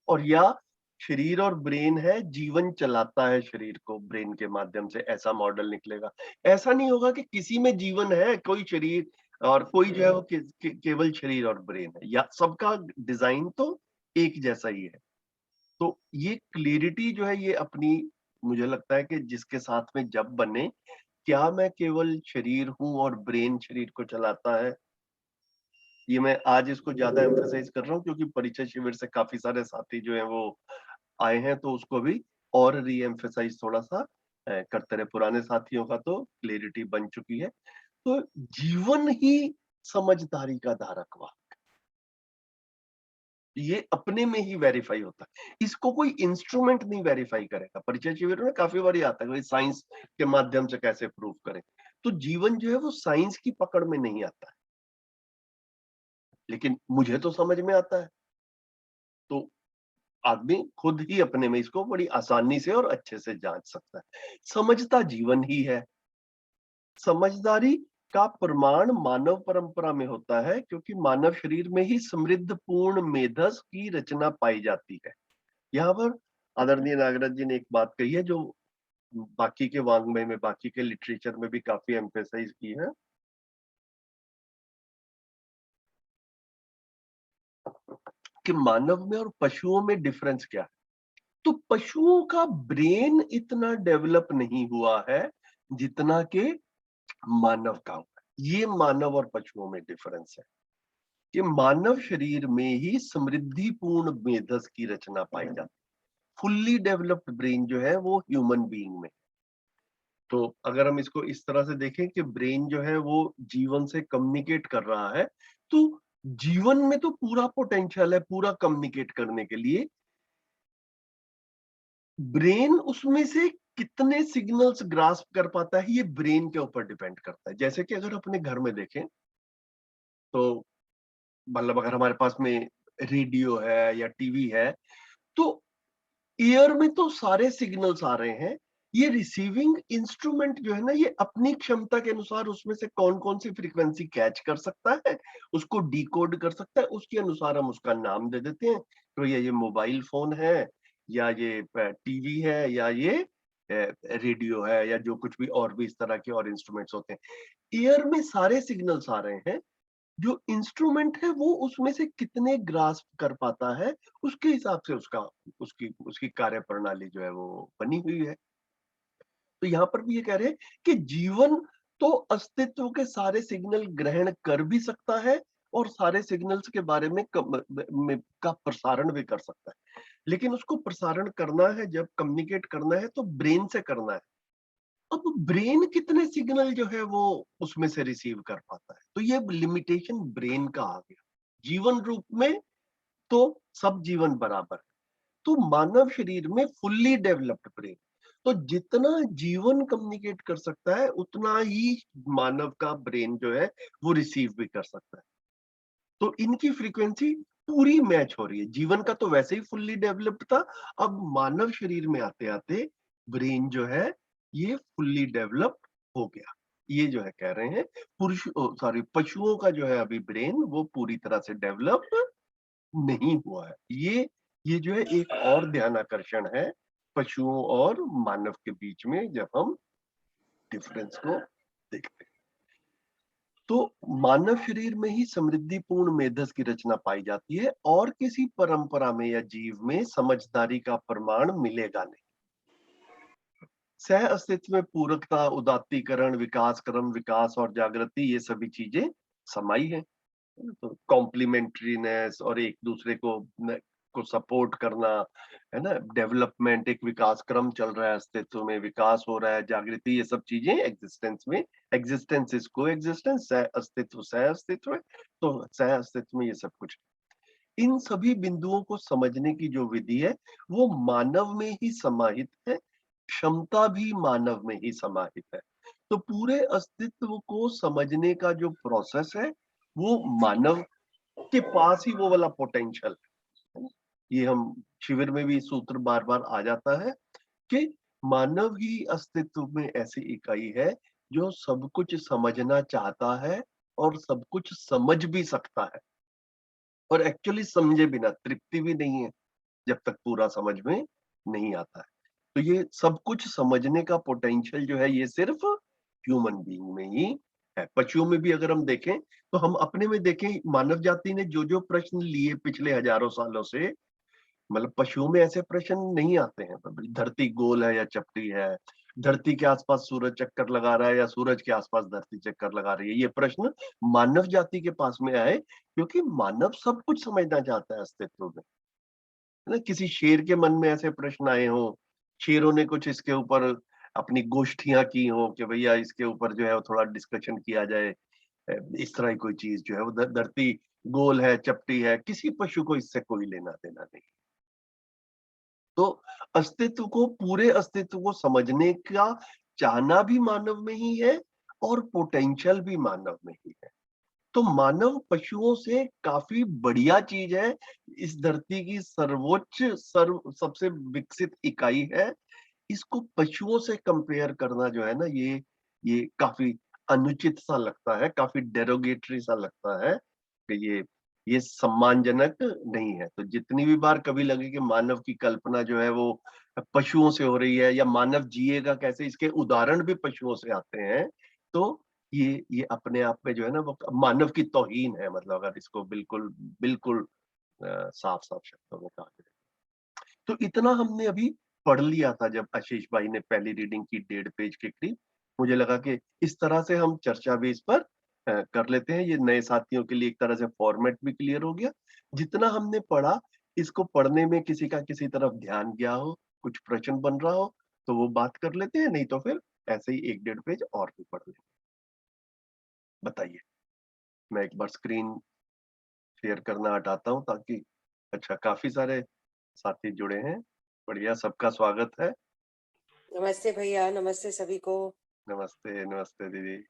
और या शरीर और ब्रेन है, जीवन चलाता है शरीर को ब्रेन के माध्यम से, ऐसा मॉडल निकलेगा। ऐसा नहीं होगा कि किसी में जीवन है, कोई शरीर, और कोई जो है वो केवल शरीर और ब्रेन है, या सबका डिजाइन तो एक जैसा ही है। तो ये क्लियरिटी जो है ये अपनी, मुझे लगता है कि जिसके साथ में जब बने, क्या मैं केवल शरीर हूं और ब्रेन शरीर को चलाता है, ये मैं आज इसको ज्यादा एम्फेसाइज कर रहा हूँ क्योंकि परिचय शिविर से काफी सारे साथी जो हैं वो आए हैं, तो उसको भी और री एम्फेसाइज थोड़ा सा करते रहे। पुराने साथियों का तो क्लियरिटी बन चुकी है। तो जीवन ही समझदारी का धारक हुआ, ये अपने में ही वेरीफाई होता है, इसको कोई इंस्ट्रूमेंट नहीं वेरीफाई करेगा। परिचय शिविर में काफी बार आता है साइंस के माध्यम से कैसे प्रूव करें, तो जीवन जो है वो साइंस की पकड़ में नहीं आता है, लेकिन मुझे तो समझ में आता है। तो आदमी खुद ही अपने में इसको बड़ी आसानी से और अच्छे से जांच सकता है। समझता जीवन ही है। समझदारी का प्रमाण मानव परंपरा में होता है, क्योंकि मानव शरीर में ही समृद्ध पूर्ण मेधस की रचना पाई जाती है। यहाँ पर आदरणीय नागराज जी ने एक बात कही है जो बाकी के वाङ्मय में, बाकी के लिटरेचर में भी काफी एम्फेसाइज की है कि मानव में और पशुओं में डिफरेंस क्या है। तो पशुओं का ब्रेन इतना डेवलप नहीं हुआ है जितना कि मानव का हुआ है। ये मानव और पशुओं में डिफरेंस है कि मानव शरीर में ही समृद्धिपूर्ण मेधस की रचना पाई जाती है। फुल्ली डेवलप्ड ब्रेन जो है वो ह्यूमन बीइंग में। तो अगर हम इसको इस तरह से देखें कि ब्रेन जो है वो जीवन से कम्युनिकेट कर रहा है, तो जीवन में तो पूरा पोटेंशियल है पूरा कम्युनिकेट करने के लिए। ब्रेन उसमें से कितने सिग्नल्स ग्रास्प कर पाता है, ये ब्रेन के ऊपर डिपेंड करता है। जैसे कि अगर अपने घर में देखें तो मतलब अगर हमारे पास में रेडियो है या टीवी है, तो ईयर में तो सारे सिग्नल्स आ रहे हैं। ये रिसीविंग इंस्ट्रूमेंट जो है ना, ये अपनी क्षमता के अनुसार उसमें से कौन कौन सी फ्रीक्वेंसी कैच कर सकता है, उसको डिकोड कर सकता है, उसके अनुसार हम उसका नाम दे देते हैं। तो ये मोबाइल फोन है, या ये टीवी है, या ये रेडियो है, या जो कुछ भी और भी इस तरह के और इंस्ट्रूमेंट्स होते हैं। ईयर में सारे सिग्नल्स आ रहे हैं, जो इंस्ट्रूमेंट है वो उसमें से कितने ग्रास्प कर पाता है, उसके हिसाब से उसका उसकी उसकी कार्य प्रणाली जो है वो बनी हुई है। तो यहाँ पर भी ये कह रहे हैं कि जीवन तो अस्तित्व के सारे सिग्नल ग्रहण कर भी सकता है और सारे सिग्नल्स के बारे में का प्रसारण भी कर सकता है। लेकिन उसको प्रसारण करना है, जब कम्युनिकेट करना है, तो ब्रेन से करना है। अब ब्रेन कितने सिग्नल जो है वो उसमें से रिसीव कर पाता है, तो ये लिमिटेशन ब्रेन का आ गया। जीवन रूप में तो सब जीवन बराबर है, तो मानव शरीर में फुल्ली डेवलप्ड ब्रेन, तो जितना जीवन कम्युनिकेट कर सकता है उतना ही मानव का ब्रेन जो है वो रिसीव भी कर सकता है। तो इनकी फ्रीक्वेंसी पूरी मैच हो रही है। जीवन का तो वैसे ही फुल्ली डेवलप्ड था, अब मानव शरीर में आते आते ब्रेन जो है ये फुल्ली डेवलप्ड हो गया। ये जो है कह रहे हैं पुरुष सॉरी पशुओं का जो है अभी ब्रेन वो पूरी तरह से डेवलप नहीं हुआ है। ये जो है एक और ध्यान आकर्षण है पशुओं और मानव के बीच में, जब हम डिफरेंस को देखते हैं। तो मानव शरीर में ही समृद्धिपूर्ण मेधस की रचना पाई जाती है, और किसी परंपरा में या जीव में समझदारी का प्रमाण मिलेगा नहीं। सह अस्तित्व में पूरकता, उदात्तीकरण, विकास क्रम, विकास और जागृति, ये सभी चीजें समाई है। तो कॉम्प्लीमेंट्रीनेस और एक दूसरे को सपोर्ट करना, है ना, डेवलपमेंट, एक विकास क्रम चल रहा है, अस्तित्व में विकास हो रहा है, जागृति, ये सब चीजें एग्जिस्टेंस में। एग्जिस्टेंस इज को एग्जिस्टेंस, सह अस्तित्व है, तो सह अस्तित्व में ये सब कुछ। इन सभी बिंदुओं को समझने की जो विधि है वो मानव में ही समाहित है, क्षमता भी मानव में ही समाहित है। तो पूरे अस्तित्व को समझने का जो प्रोसेस है वो मानव के पास ही वो वाला पोटेंशियल है ना? ये हम शिविर में भी सूत्र बार बार आ जाता है कि मानव ही अस्तित्व में ऐसी इकाई है जो सब कुछ समझना चाहता है और सब कुछ समझ भी सकता है, और एक्चुअली समझे बिना तृप्ति भी नहीं है जब तक पूरा समझ में नहीं आता है। तो ये सब कुछ समझने का पोटेंशियल जो है ये सिर्फ ह्यूमन बीइंग में ही है। पशुओं में भी अगर हम देखें तो हम अपने में देखें, मानव जाति ने जो जो प्रश्न लिए पिछले हजारों सालों से, मतलब पशुओं में ऐसे प्रश्न नहीं आते हैं। धरती गोल है या चपटी है, धरती के आसपास सूरज चक्कर लगा रहा है या सूरज के आसपास धरती चक्कर लगा रही है, ये प्रश्न मानव जाति के पास में आए क्योंकि मानव सब कुछ समझना चाहता है अस्तित्व में, है ना। किसी शेर के मन में ऐसे प्रश्न आए हों, शेरों ने कुछ इसके ऊपर अपनी गोष्ठियां की हो कि भैया इसके ऊपर जो है वो थोड़ा डिस्कशन किया जाए, इस तरह की कोई चीज जो है वो धरती गोल है चपटी है, किसी पशु को इससे कोई लेना देना नहीं। तो अस्तित्व को, पूरे अस्तित्व को समझने का चाहना भी मानव में ही है और पोटेंशियल भी मानव में ही है। तो मानव पशुओं से काफी बढ़िया चीज है, इस धरती की सर्वोच्च सबसे विकसित इकाई है। इसको पशुओं से कंपेयर करना जो है ना, ये काफी अनुचित सा लगता है, काफी डेरोगेटरी सा लगता है कि ये सम्मानजनक नहीं है। तो जितनी भी बार कभी लगे कि मानव की कल्पना जो है वो पशुओं से हो रही है या मानव जिएगा कैसे, इसके उदाहरण भी पशुओं से आते हैं, तो ये अपने आप में जो है ना वो मानव की तौहीन है, मतलब अगर इसको बिल्कुल बिल्कुल साफ-साफ शब्दों में कहा जाए। तो इतना हमने अभी पढ़ लिया था जब आशीष भाई ने पहली रीडिंग की 1.5 पेज के करीब। मुझे लगा कि इस तरह से हम चर्चा भी इस पर कर लेते हैं। ये नए साथियों के लिए एक तरह से फॉर्मेट भी क्लियर हो गया। जितना हमने पढ़ा, इसको पढ़ने में किसी का किसी तरफ ध्यान गया हो, कुछ प्रश्न बन रहा हो, तो वो बात कर लेते हैं, नहीं तो फिर ऐसे ही 1-1.5 पेज और भी पढ़ लेंगे। बताइए, मैं एक बार स्क्रीन शेयर करना हटाता हूँ ताकि अच्छा काफ़ी सारे साथी जुड़े हैं। बढ़िया, सबका स्वागत है। नमस्ते भैया, नमस्ते सभी को। नमस्ते, नमस्ते दीदी।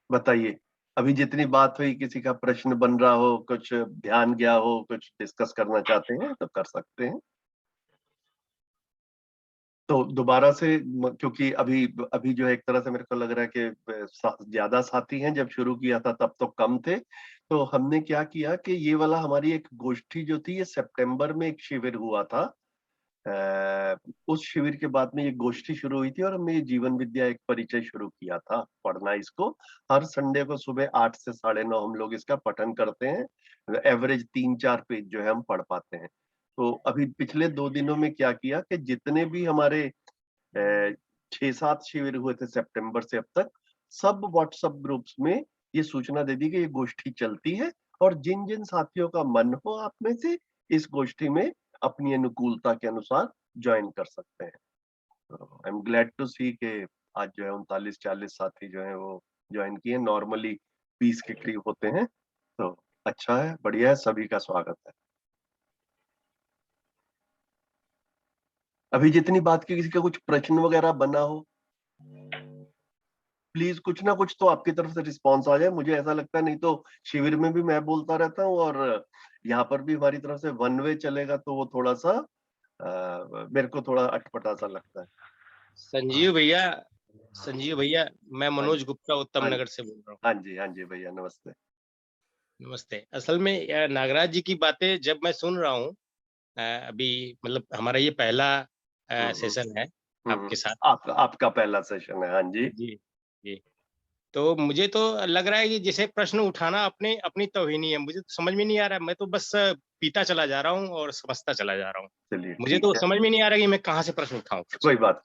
बताइए, अभी जितनी बात हुई किसी का प्रश्न बन रहा हो, कुछ ध्यान गया हो, कुछ डिस्कस करना चाहते हैं तो कर सकते हैं। तो दोबारा से क्योंकि अभी अभी जो है एक तरह से मेरे को लग रहा है कि ज्यादा साथी हैं, जब शुरू किया था तब तो कम थे। तो हमने क्या किया कि ये वाला हमारी एक गोष्ठी जो थी, ये सितंबर में एक शिविर हुआ था। उस शिविर के बाद में ये गोष्ठी शुरू हुई थी और हमने ये जीवन विद्या एक परिचय शुरू किया था पढ़ना इसको। हर संडे को सुबह 8 से 9:30 हम लोग इसका पठन करते हैं। एवरेज 3-4 पेज जो है हम पढ़ पाते हैं। तो अभी पिछले 2 दिनों में क्या किया कि जितने भी हमारे 6-7 शिविर हुए थे सितंबर से अब तक, सब व्हाट्सएप ग्रुप्स में ये सूचना दे दी कि ये गोष्ठी चलती है और जिन जिन साथियों का मन हो आप में से इस गोष्ठी में अपनी अनुकूलता के अनुसार ज्वाइन कर सकते हैं। आई एम ग्लैड टू सी के आज जो है 39-40 साथी जो है वो ज्वाइन किए। नॉर्मली 20 के करीब होते हैं, तो अच्छा है, बढ़िया है, सभी का स्वागत है। अभी जितनी बात की किसी का कुछ प्रश्न वगैरह बना हो, प्लीज कुछ ना कुछ तो आपकी तरफ से रिस्पांस आ जाए। मुझे ऐसा लगता है नहीं तो शिविर में भी मैं बोलता रहता हूँ और यहाँ पर भी हमारी तरफ से वन वे चलेगा तो वो थोड़ा सा मेरे को थोड़ा अटपटा सा लगता है। संजीव भैया, मैं मनोज गुप्ता उत्तम नगर से बोल रहा हूँ। हाँ जी भैया, नमस्ते। नमस्ते। असल में नागराज जी की बातें जब मैं सुन रहा हूँ, अभी मतलब हमारा ये पहला सेशन है आपके साथ। आपका पहला सेशन है, हाँ जी। जी, जी। तो मुझे तो लग रहा है कि जैसे प्रश्न उठाना अपनी तौहीनी है। मुझे तो समझ में नहीं आ रहा है, मैं तो बस पीता चला जा रहा हूँ और समझता चला जा रहा हूँ। चलिए, मुझे तो समझ में नहीं आ रहा कि मैं कहाँ से प्रश्न उठाऊँ। कोई बात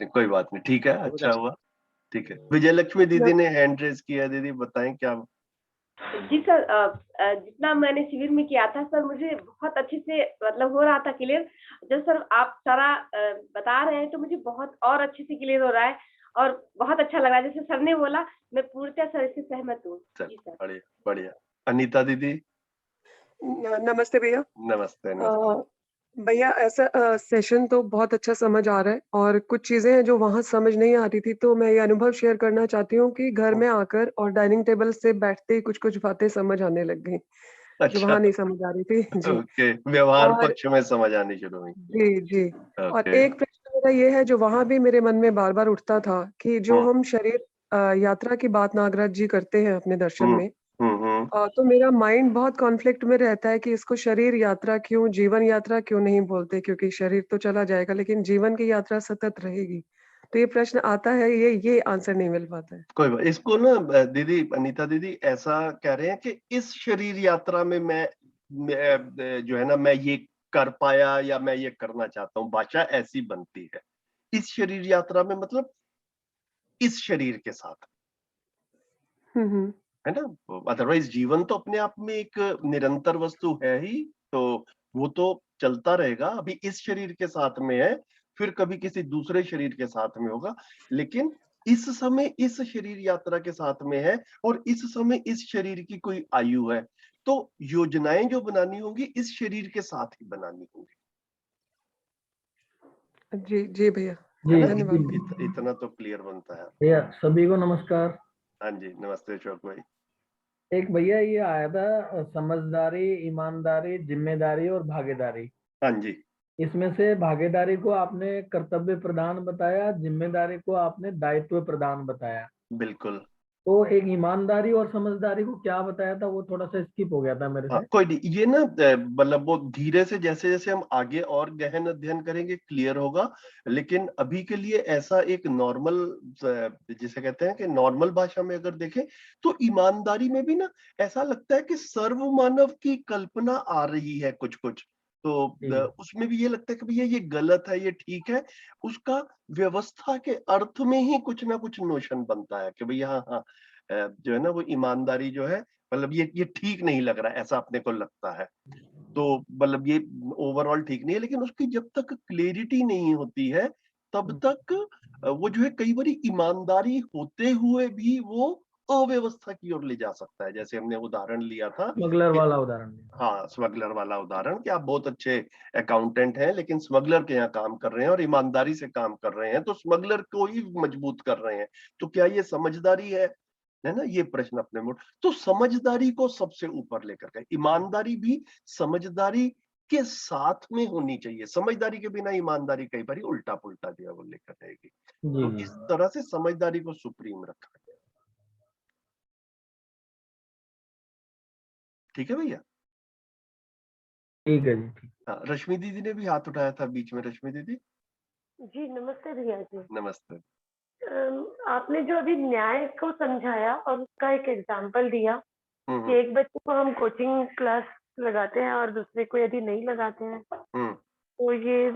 नहीं, ठीक है, अच्छा हुआ, ठीक है। विजय लक्ष्मी दीदी ने हैंड रेज किया, दीदी बताएं क्या। जी सर, जितना मैंने शिविर में किया था सर, मुझे बहुत अच्छे से मतलब हो रहा था क्लियर। जब सर आप सारा बता रहे हैं तो मुझे बहुत और अच्छे से क्लियर हो रहा है और बहुत अच्छा लग रहा है। जैसे सर ने बोला, मैं पूर्णतः सर इससे सहमत हूँ। जी सर। बढ़िया बढ़िया। अनीता दीदी। नमस्ते भैया। नमस्ते। भैया ऐसा सेशन तो बहुत अच्छा समझ आ रहा है और कुछ चीजें हैं जो वहाँ समझ नहीं आ रही थी, तो मैं ये अनुभव शेयर करना चाहती हूँ कि घर में आकर और डाइनिंग टेबल से बैठते ही कुछ-कुछ बातें समझ आने लग गई, जो वहाँ नहीं समझ आ रही थी। जी। ओके, व्यवहार और पक्ष में समझ आनी शुरू हुई। जी, जी। और ओके। एक प्रश्न मेरा ये है जो वहाँ भी मेरे मन में बार-बार उठता था कि जो हम शरीर यात्रा की बात नागराज जी करते हैं अपने दर्शन में, तो मेरा माइंड बहुत कॉन्फ्लिक्ट में रहता है कि इसको शरीर यात्रा क्यों, जीवन यात्रा क्यों नहीं बोलते, क्योंकि शरीर तो चला जाएगा लेकिन जीवन की यात्रा सतत रहेगी। तो ये प्रश्न आता है, ये आंसर नहीं मिल पाता है। कोई बात, इसको ना दीदी, अनीता दीदी ऐसा कह रहे हैं कि इस शरीर यात्रा में मैं जो है ना मैं ये कर पाया या मैं ये करना चाहता हूँ, भाषा ऐसी बनती है। इस शरीर यात्रा में मतलब इस शरीर के साथ, हुँ। है ना? अदरवाइज जीवन तो अपने आप में एक निरंतर वस्तु है ही, तो वो तो चलता रहेगा। अभी इस शरीर के साथ में है, फिर कभी किसी दूसरे शरीर के साथ में होगा, लेकिन इस समय इस शरीर यात्रा के साथ में है और इस समय इस शरीर की कोई आयु है, तो योजनाएं जो बनानी होंगी इस शरीर के साथ ही बनानी होंगी। जी, जी भैया। है ना? धन्यवाद। इतना तो क्लियर बनता है। भैया सभी को नमस्कार। हाँ जी, नमस्ते अशोक भाई। एक भैया ये आया था समझदारी, ईमानदारी, जिम्मेदारी और भागीदारी। हाँ जी। इसमें से भागीदारी को आपने कर्तव्य प्रधान बताया, जिम्मेदारी को आपने दायित्व प्रधान बताया। बिल्कुल। तो एक ईमानदारी और समझदारी को क्या बताया था, वो थोड़ा सा स्किप हो गया था मेरे से। कोई नहीं, ये ना मतलब वो धीरे से जैसे जैसे हम आगे और गहन अध्ययन करेंगे क्लियर होगा, लेकिन अभी के लिए ऐसा एक नॉर्मल, जिसे कहते हैं कि नॉर्मल भाषा में अगर देखें तो ईमानदारी में भी ना ऐसा लगता है कि सर्वमानव की कल्पना आ रही है कुछ कुछ, तो उसमें भी ये लगता है कि भैया ये गलत है, ये ठीक है। उसका व्यवस्था के अर्थ में ही कुछ ना कुछ नोशन बनता है कि भैया हाँ हाँ, जो है ना वो ईमानदारी जो है, मतलब ये ठीक नहीं लग रहा है, ऐसा अपने को लगता है। तो मतलब ये ओवरऑल ठीक नहीं है, लेकिन उसकी जब तक क्लैरिटी नहीं होती है तब तक वो जो है कई बारी ईमानदारी होते हुए भी वो अव्यवस्था की ओर ले जा सकता है। जैसे हमने उदाहरण लिया था स्मगलर वाला उदाहरण। हाँ, स्मगलर वाला उदाहरण कि आप बहुत अच्छे अकाउंटेंट हैं लेकिन स्मगलर के यहाँ काम कर रहे हैं और ईमानदारी से काम कर रहे हैं, तो स्मगलर को ही मजबूत कर रहे हैं, तो क्या ये समझदारी है ना? ये प्रश्न अपने में। तो समझदारी को सबसे ऊपर लेकर के, ईमानदारी भी समझदारी के साथ में होनी चाहिए। समझदारी के बिना ईमानदारी कई बार उल्टा पुल्टा जो है वो लेकर रहेगी। तो इस तरह से समझदारी को सुप्रीम रखा गया। ठीक है भैया? ठीक है जी। हाँ, रश्मि दीदी ने भी हाथ उठाया था बीच में। रश्मि दीदी जी नमस्ते भैया जी। नमस्ते। आपने जो अभी न्याय को समझाया और उसका एक एग्जाम्पल दिया कि एक बच्चे को हम कोचिंग क्लास लगाते हैं और दूसरे को यदि नहीं लगाते हैं तो ये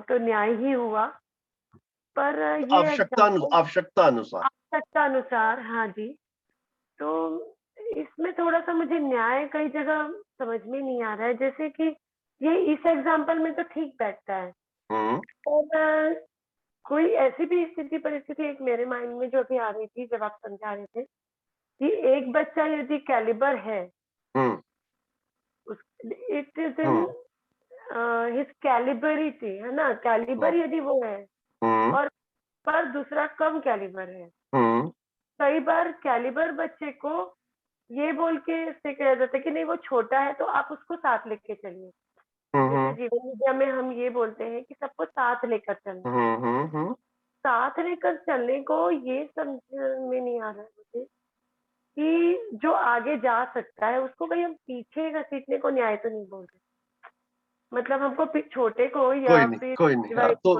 तो न्याय ही हुआ, पर ये आवश्यकता अनुसार, हाँ जी। तो इसमें थोड़ा सा मुझे न्याय कई जगह समझ में नहीं आ रहा है, जैसे कि ये इस एग्जाम्पल में तो ठीक बैठता है, और कोई ऐसी भी परिस्थिति एक मेरे माइंड में जो अभी आ रही थी जब आप समझा रहे थे कि एक बच्चा यदि कैलिबर है, इट इज इन हिज कैलिबरिटी, है ना, कैलिबर यदि वो है और पर दूसरा कम कैलिबर है, कई बार कैलिबर बच्चे को ये बोल के इससे कहा जाता है कि नहीं वो छोटा है तो आप उसको साथ लेके चलिए। जैसे जीवन विद्या में हम ये बोलते हैं कि सबको साथ लेकर चलना। साथ लेकर चलने को ये समझ में नहीं आ रहा है मुझे कि जो आगे जा सकता है उसको कहीं हम पीछे घसीटने को न्याय तो नहीं बोल रहे, मतलब हमको छोटे को या कोई नहीं। तो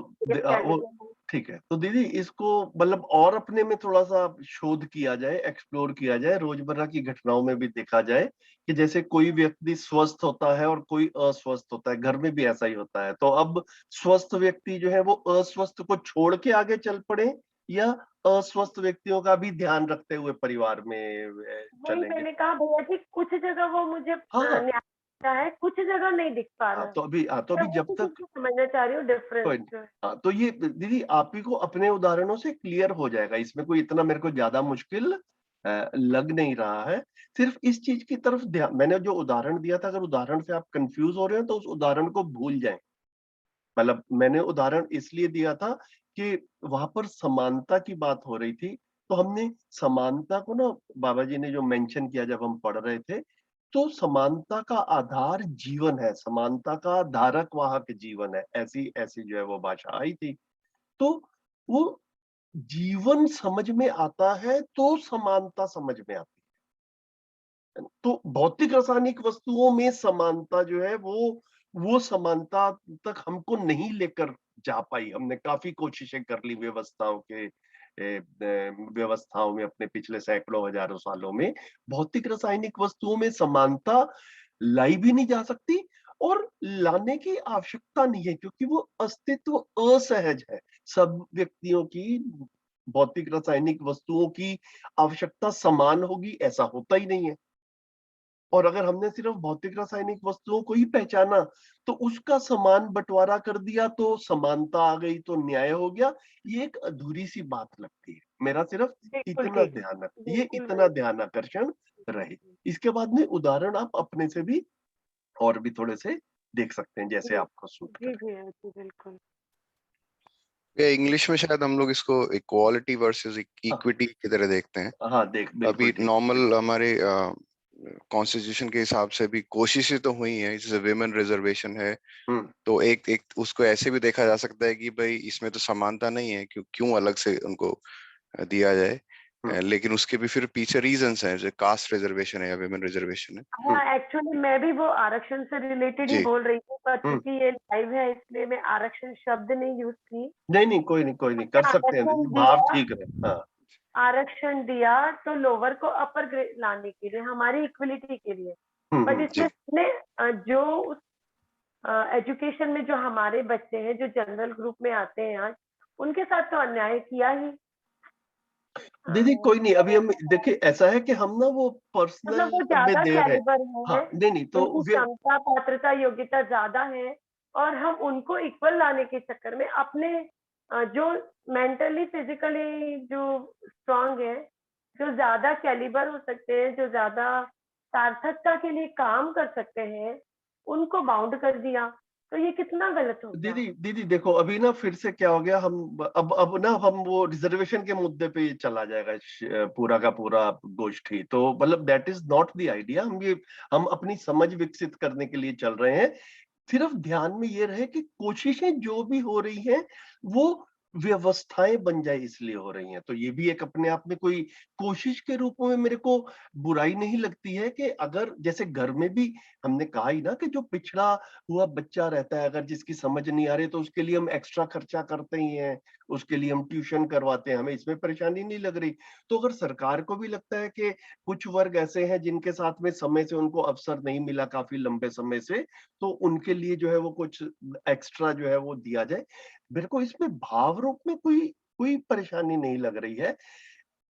ठीक है, तो दीदी इसको मतलब और अपने में थोड़ा सा शोध किया जाए, एक्सप्लोर किया जाए, रोजमर्रा की घटनाओं में भी देखा जाए कि जैसे कोई व्यक्ति स्वस्थ होता है और कोई अस्वस्थ होता है, घर में भी ऐसा ही होता है, तो अब स्वस्थ व्यक्ति जो है वो अस्वस्थ को छोड़ के आगे चल पड़े या अस्वस्थ व्यक्तियों का भी ध्यान रखते हुए परिवार में चलेंगे? मैंने कहा भैया जी कुछ जगह वो मुझे है, कुछ जगह नहीं दिख पा रहा है। तो अभी जब तक समझना चाह रही हूँ डिफरेंस। तो ये दीदी आप ही को अपने उदाहरणों से क्लियर हो जाएगा, इसमें कोई इतना मेरे को ज्यादा मुश्किल लग नहीं रहा है। सिर्फ इस चीज की तरफ ध्यान, मैंने जो उदाहरण दिया था, अगर उदाहरण से आप कंफ्यूज हो रहे हो तो उस उदाहरण को भूल जाएं। मतलब मैंने उदाहरण इसलिए दिया था कि वहां पर समानता की बात हो रही थी, तो हमने समानता को ना, बाबा जी ने जो मेंशन किया जब हम पढ़ रहे थे, तो समानता का आधार जीवन है, समानता का धारक वाहक जीवन है, ऐसी ऐसी जो है वो भाषा आई थी। तो वो जीवन समझ में आता है तो समानता समझ में आती है। तो भौतिक रासायनिक वस्तुओं में समानता जो है वो समानता तक हमको नहीं लेकर जा पाई। हमने काफी कोशिशें कर ली व्यवस्थाओं में अपने पिछले सैकड़ों हजारों सालों में, भौतिक रासायनिक वस्तुओं में समानता लाई भी नहीं जा सकती और लाने की आवश्यकता नहीं है, क्योंकि वो अस्तित्व असहज है। सब व्यक्तियों की भौतिक रासायनिक वस्तुओं की आवश्यकता समान होगी ऐसा होता ही नहीं है। और अगर हमने सिर्फ भौतिक रासायनिक वस्तुओं को ही पहचाना तो उसका समान बंटवारा कर दिया तो समानता आ गई, तो न्याय हो गया। ये एक अधूरी सी बात लगती है। मेरा सिर्फ इतना ध्यान आकर्षण रहे। इसके बाद में उदाहरण आप अपने से भी और भी थोड़े से देख सकते हैं जैसे आपको सूट करे। इंग्लिश में शायद हम लोग इसको इक्वालिटी वर्सेस इक्विटी की तरह देखते हैं। हाँ, अभी नॉर्मल हमारे कॉन्स्टिट्यूशन के हिसाब से भी कोशिशें तो हुई हैं, जैसे विमेन रिजर्वेशन है, तो एक उसको ऐसे भी देखा जा सकता है कि भाई इसमें तो समानता नहीं है, क्यों अलग से उनको दिया जाए। लेकिन उसके भी फिर पीछे रीजंस हैं, जैसे कास्ट रिजर्वेशन है या विमेन रिजर्वेशन है। हाँ, एक्चुअली मैं भी वो आरक्षण से रिलेटेड ही बोल रही थी, पर क्योंकि ये लाइव है इसलिए मैं आरक्षण शब्द नहीं यूज की। नहीं, कोई नहीं कर सकते हैं दीदी, भाव ठीक है। हाँ, आरक्षण दिया तो लोअर को अपर ग्रेड लाने के लिए, हमारी इक्वलिटी के लिए, बट इसमें जो उस एजुकेशन में जो हमारे बच्चे हैं जो जनरल ग्रुप में आते हैं आज, उनके साथ तो अन्याय किया ही। दीदी कोई नहीं, अभी हम देखिए ऐसा है कि हम ना वो पर्सनल मतलब वो में ज्यादा दे रहे हैं। कैलिबर है, हाँ, नहीं तो उनकी क्षमता, पात्रता, योग्यता ज्यादा है, और हम उनको इक्वल लाने के चक्कर में अपने जो मेंटली फिजिकली जो स्ट्रांग है, जो ज्यादा कैलिबर हो सकते हैं, जो ज्यादा सार्थकता के लिए काम कर सकते हैं, उनको बाउंड कर दिया, तो ये कितना गलत हो गया। दीदी देखो, अभी ना फिर से क्या हो गया, हम अब ना हम वो रिजर्वेशन के मुद्दे पे ये चला जाएगा पूरा का पूरा गोष्ठी, तो मतलब that is not the idea. हम अपनी समझ विकसित करने के लिए चल रहे हैं। सिर्फ ध्यान में ये रहे कि कोशिशें जो भी हो रही हैं वो व्यवस्थाएं बन जाए इसलिए हो रही हैं, तो ये भी एक अपने आप में कोई कोशिश के रूप में मेरे को बुराई नहीं लगती है कि अगर जैसे घर में भी हमने कहा ही ना कि जो पिछड़ा हुआ बच्चा रहता है, अगर जिसकी समझ नहीं आ रही तो उसके लिए हम एक्स्ट्रा खर्चा करते ही हैं, उसके लिए हम ट्यूशन करवाते हैं, हमें इसमें परेशानी नहीं लग रही। तो अगर सरकार को भी लगता है कि कुछ वर्ग ऐसे हैं जिनके साथ में समय से उनको अवसर नहीं मिला काफी लंबे समय से, तो उनके लिए जो है वो कुछ एक्स्ट्रा जो है वो दिया जाए, मेरे को इसमें भाव रूप में कोई परेशानी नहीं लग रही है।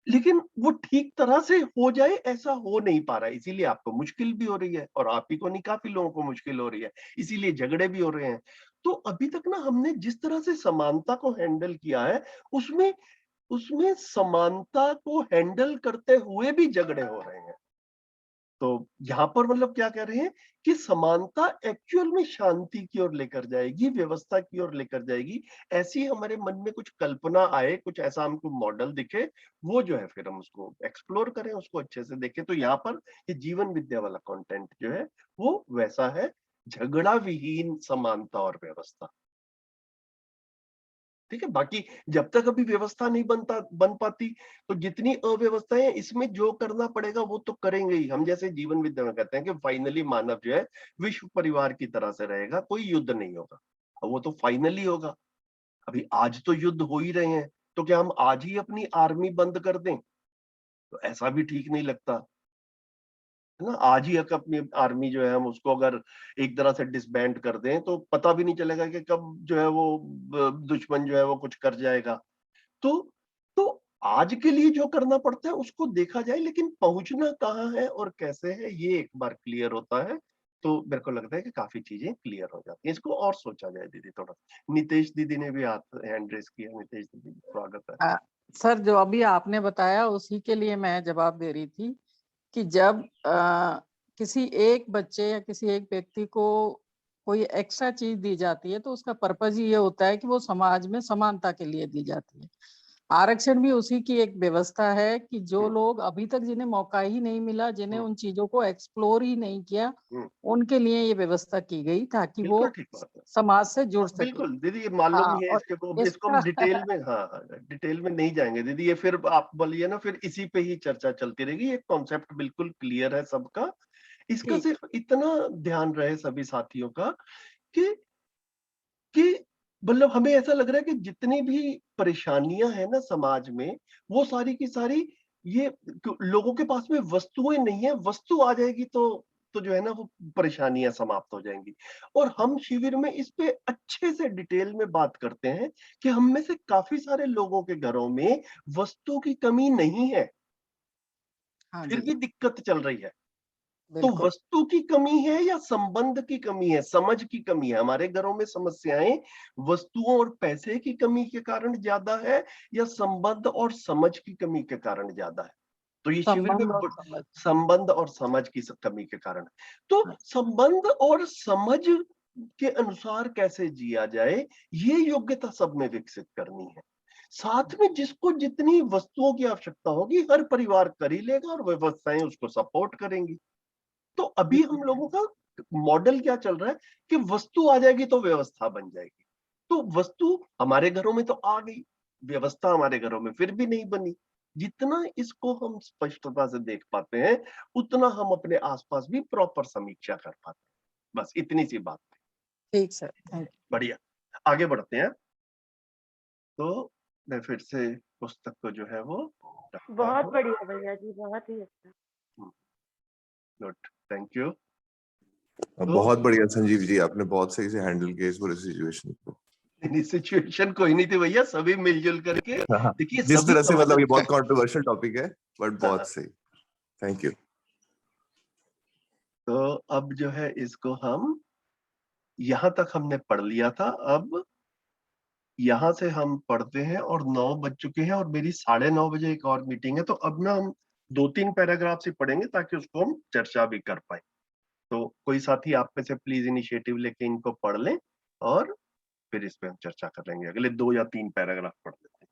लेकिन वो ठीक तरह से हो जाए ऐसा हो नहीं पा रहा है, इसीलिए आपको मुश्किल भी हो रही है, और आप ही को नहीं काफी लोगों को मुश्किल हो रही है, इसीलिए झगड़े भी हो रहे हैं। तो अभी तक ना हमने जिस तरह से समानता को हैंडल किया है, उसमें उसमें समानता को हैंडल करते हुए भी झगड़े हो रहे हैं। तो यहाँ पर मतलब क्या कह रहे हैं कि समानता एक्चुअल में शांति की ओर लेकर जाएगी, व्यवस्था की ओर लेकर जाएगी। ऐसी हमारे मन में कुछ कल्पना आए, कुछ ऐसा हमको मॉडल दिखे, वो जो है फिर हम उसको एक्सप्लोर करें, उसको अच्छे से देखें। तो यहाँ पर ये जीवन विद्या वाला कंटेंट जो है वो वैसा है, झगड़ा विहीन समानता और व्यवस्था। ठीक है, बाकी जब तक अभी व्यवस्था नहीं बन पाती, तो जितनी अव्यवस्थाएं हैं इसमें जो करना पड़ेगा वो तो करेंगे ही। हम जैसे जीवन विद्या में कहते हैं कि फाइनली मानव जो है विश्व परिवार की तरह से रहेगा, कोई युद्ध नहीं होगा, वो तो फाइनली होगा। अभी आज तो युद्ध हो ही रहे हैं, तो क्या हम आज ही अपनी आर्मी बंद कर दें? तो ऐसा भी ठीक नहीं लगता है ना। आज ही अपनी आर्मी जो है हम उसको अगर एक तरह से डिसबैंड कर दें तो पता भी नहीं चलेगा कि कब जो है वो दुश्मन जो है वो कुछ कर जाएगा। तो आज के लिए जो करना पड़ता है उसको देखा जाए, लेकिन पहुंचना कहाँ है और कैसे है ये एक बार क्लियर होता है तो मेरे को लगता है कि काफी चीजें क्लियर हो जाती है। इसको और सोचा जाए दीदी थोड़ा। नितेश दीदी ने भी हाथ हैंड रेस किया। नितेश दीदी स्वागत है। सर, जो अभी आपने बताया उसी के लिए मैं जवाब दे रही थी कि जब किसी एक बच्चे या किसी एक व्यक्ति को कोई एक्स्ट्रा चीज दी जाती है तो उसका पर्पज ये होता है कि वो समाज में समानता के लिए दी जाती है। आरक्षण भी उसी की एक व्यवस्था है कि जो लोग अभी तक जिन्हें मौका ही नहीं मिला, जिन्हें उन चीजों को एक्सप्लोर ही नहीं किया, उनके लिए ये व्यवस्था की गई ताकि वो समाज से जुड़ सके। बिल्कुल दीदी, ये मालूम ही है इसको हम डिटेल में डिटेल में नहीं जाएंगे दीदी, ये फिर आप बोलिए ना, फिर इसी पे ही चर्चा चलती रहेगी। ये कॉन्सेप्ट बिल्कुल क्लियर है सबका। इसका सिर्फ इतना ध्यान रहे सभी साथियों का कि मतलब हमें ऐसा लग रहा है कि जितनी भी परेशानियां हैं ना समाज में, वो सारी की सारी ये लोगों के पास में वस्तुएं नहीं है। वस्तु आ जाएगी तो जो है ना वो परेशानियां समाप्त हो जाएंगी। और हम शिविर में इस पे अच्छे से डिटेल में बात करते हैं कि हम में से काफी सारे लोगों के घरों में वस्तु की कमी नहीं है, फिर भी दिक्कत चल रही है। तो वस्तु की कमी है या संबंध की कमी है, समझ की कमी है? हमारे घरों में समस्याएं वस्तुओं और पैसे की कमी के कारण ज्यादा है या संबंध और समझ की कमी के कारण ज्यादा है? तो ये शिविर में संबंध और समझ की कमी के कारण। तो संबंध और समझ के अनुसार कैसे जिया जाए, ये योग्यता सब में विकसित करनी है। साथ में जिसको जितनी वस्तुओं की आवश्यकता होगी हर परिवार कर ही लेगा और व्यवस्थाएं उसको सपोर्ट करेंगी। तो अभी हम लोगों का मॉडल क्या चल रहा है कि वस्तु आ जाएगी तो व्यवस्था बन जाएगी। तो वस्तु हमारे घरों में तो आ गई, व्यवस्था हमारे घरों में फिर भी नहीं बनी। जितना इसको हम स्पष्टता से देख पाते हैं उतना हम अपने आसपास भी प्रॉपर समीक्षा कर पाते हैं। बस इतनी सी बात है। ठीक सर, थैंक यू। बढ़िया, आगे बढ़ते हैं। तो मैं फिर से पुस्तक को जो है वो बहुत बढ़िया भैया जी, बहुत ही अच्छा। Good, thank you. बहुत बढ़िया संजीव जी, आपने बहुत सही से हैंडल किया इस पूरे सिचुएशन को। सिचुएशन कोई नहीं थी भैया, सभी मिलजुल करके देखिए जिस तरह से, मतलब ये बहुत समझ। कंट्रोवर्शियल टॉपिक है बट बहुत सही, थैंक यू। तो अब जो है इसको हम यहाँ तक हमने पढ़ लिया था। अब यहाँ से हम पढ़ते हैं और 9 बज चुके हैं और मेरी 9:30 बजे एक और मीटिंग है। तो अब ना हम 2-3 पैराग्राफ से पढ़ेंगे ताकि उसको हम चर्चा भी कर पाए। तो कोई साथी आप में से प्लीज इनिशिएटिव लेके इनको पढ़ लें और फिर इस पे हम चर्चा कर लेंगे। अगले 2 या 3 पैराग्राफ पढ़ लेते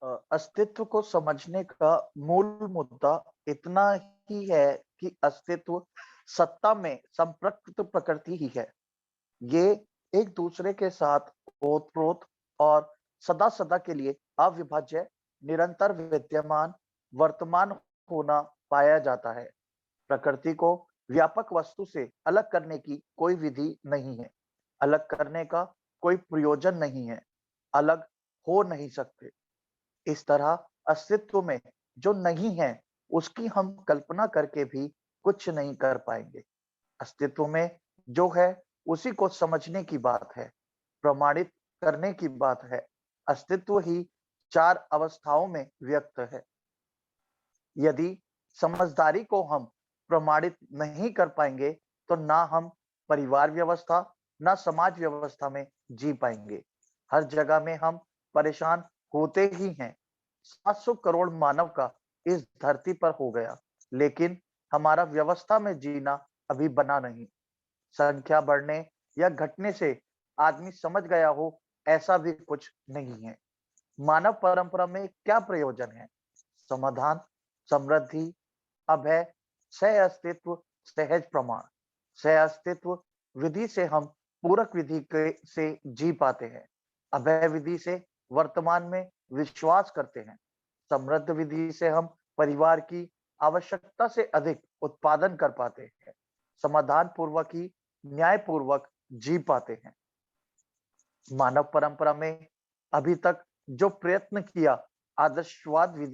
हैं। अस्तित्व को समझने का मूल मुद्दा इतना ही है कि अस्तित्व सत्ता में संपृक्त प्रकृति ही है। ये एक दूसरे के साथ ओतप्रोत और सदा सदा के लिए अविभाज्य, निरंतर विद्यमान, वर्तमान होना पाया जाता है। प्रकृति को व्यापक वस्तु से अलग करने की कोई विधि नहीं है, अलग करने का कोई प्रयोजन नहीं है, अलग हो नहीं सकते। इस तरह अस्तित्व में जो नहीं है उसकी हम कल्पना करके भी कुछ नहीं कर पाएंगे। अस्तित्व में जो है उसी को समझने की बात है, प्रमाणित करने की बात है। अस्तित्व ही 4 अवस्थाओं में व्यक्त है। यदि समझदारी को हम प्रमाणित नहीं कर पाएंगे तो ना हम परिवार व्यवस्था ना समाज व्यवस्था में जी पाएंगे। हर जगह में हम परेशान होते ही हैं। 700 करोड़ मानव का इस धरती पर हो गया, लेकिन हमारा व्यवस्था में जीना अभी बना नहीं। संख्या बढ़ने या घटने से आदमी समझ गया हो ऐसा भी कुछ नहीं है। मानव परंपरा में क्या प्रयोजन है? समाधान, समृद्धि, अभय, सह अस्तित्व, सहज प्रमाण। सह अस्तित्व विधि से हम पूरक विधि से जी पाते हैं। अभय विधि से वर्तमान में विश्वास करते हैं। समृद्ध विधि से हम परिवार की आवश्यकता से अधिक उत्पादन कर पाते हैं। समाधान पूर्वक ही न्याय पूर्वक जी पाते हैं। मानव परंपरा में अभी तक जो प्रयत्न किया आदर्शवादी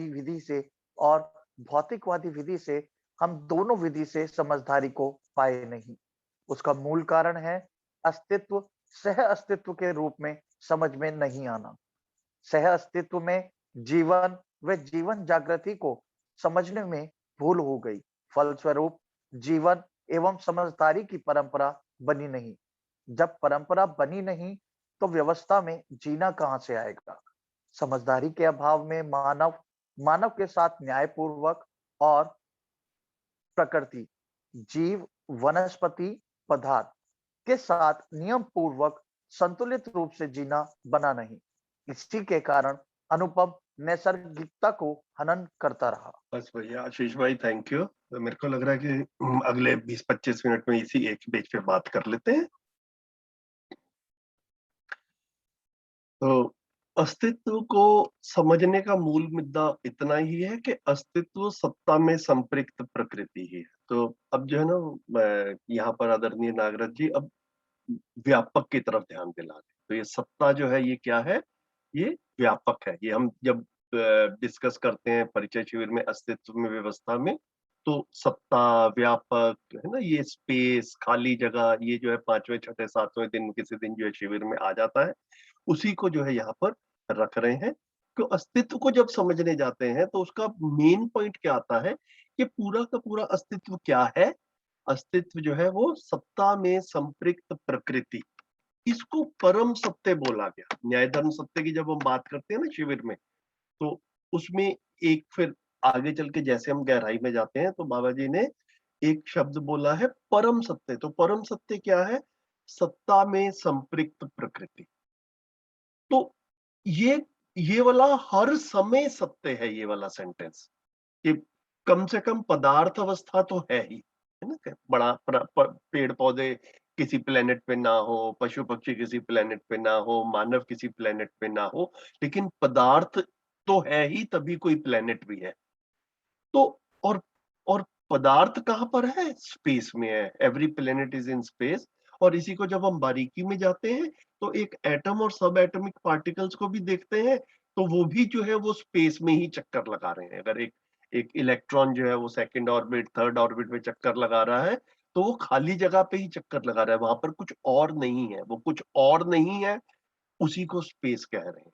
विधि से और भौतिकवादी विधि से, हम दोनों विधि से समझदारी को पाए नहीं। उसका मूल कारण है अस्तित्व सह अस्तित्व के रूप में समझ में नहीं आना। सह अस्तित्व में जीवन व जीवन जागृति को समझने में भूल हो गई। फलस्वरूप जीवन एवं समझदारी की परंपरा बनी नहीं। जब परंपरा बनी नहीं तो व्यवस्था में जीना कहां से आएगा? समझदारी के अभाव में मानव के साथ न्यायपूर्वक और प्रकृति, जीव, वनस्पति, पदार्थ के साथ नियम पूर्वक संतुलित रूप से जीना बना नहीं। इसी के कारण अनुपम नैसर्गिकता को हनन करता रहा। बस भैया, आशीष भाई थैंक यू। तो मेरे को लग रहा है कि अगले 20-25 मिनट में इसी एक पेज पे बात कर लेते हैं। तो अस्तित्व को समझने का मूल मुद्दा इतना ही है कि अस्तित्व सत्ता में संपृक्त प्रकृति ही है। तो अब जो है ना, यहाँ पर आदरणीय नागराज जी अब व्यापक की तरफ ध्यान दिला रहे। तो ये सत्ता जो है ये क्या है? ये व्यापक है। ये हम जब डिस्कस करते हैं परिचय शिविर में अस्तित्व में व्यवस्था में, तो सत्ता, व्यापक, है ना, ये स्पेस, खाली जगह, ये जो है 5वें, 6ठे, 7वें दिन किसी दिन जो है शिविर में आ जाता है, उसी को जो है यहाँ पर रख रहे हैं। तो अस्तित्व को जब समझने जाते हैं तो उसका मेन पॉइंट क्या आता है कि पूरा का पूरा अस्तित्व क्या है? अस्तित्व जो है वो सत्ता में संपृक्त प्रकृति, इसको परम सत्य बोला गया। न्याय धर्म सत्य की जब हम बात करते हैं ना शिविर में, तो उसमें एक फिर आगे चल के जैसे हम गहराई में जाते हैं तो बाबा जी ने एक शब्द बोला है परम सत्य। तो परम सत्य क्या है? सत्ता में संपृक्त प्रकृति। तो ये वाला हर समय सत्य है, ये वाला सेंटेंस, कि कम से कम पदार्थ अवस्था तो है ही, है ना। बड़ा पेड़ पौधे किसी प्लेनेट पे ना हो, पशु पक्षी किसी प्लेनेट पे ना हो, मानव किसी प्लेनेट पे ना हो, लेकिन पदार्थ तो है ही, तभी कोई प्लेनेट भी है। तो और पदार्थ कहाँ पर है? स्पेस में है। Every planet is in space. और इसी को जब हम बारीकी में जाते हैं तो एक एटम और सब एटॉमिक पार्टिकल्स को भी देखते हैं, तो वो भी जो है वो स्पेस में ही चक्कर लगा रहे हैं। अगर एक इलेक्ट्रॉन जो है वो सेकंड ऑर्बिट, थर्ड ऑर्बिट में चक्कर लगा रहा है, तो वो खाली जगह पे ही चक्कर लगा रहा है, वहां पर कुछ और नहीं है। वो कुछ और नहीं है, उसी को स्पेस कह रहे हैं।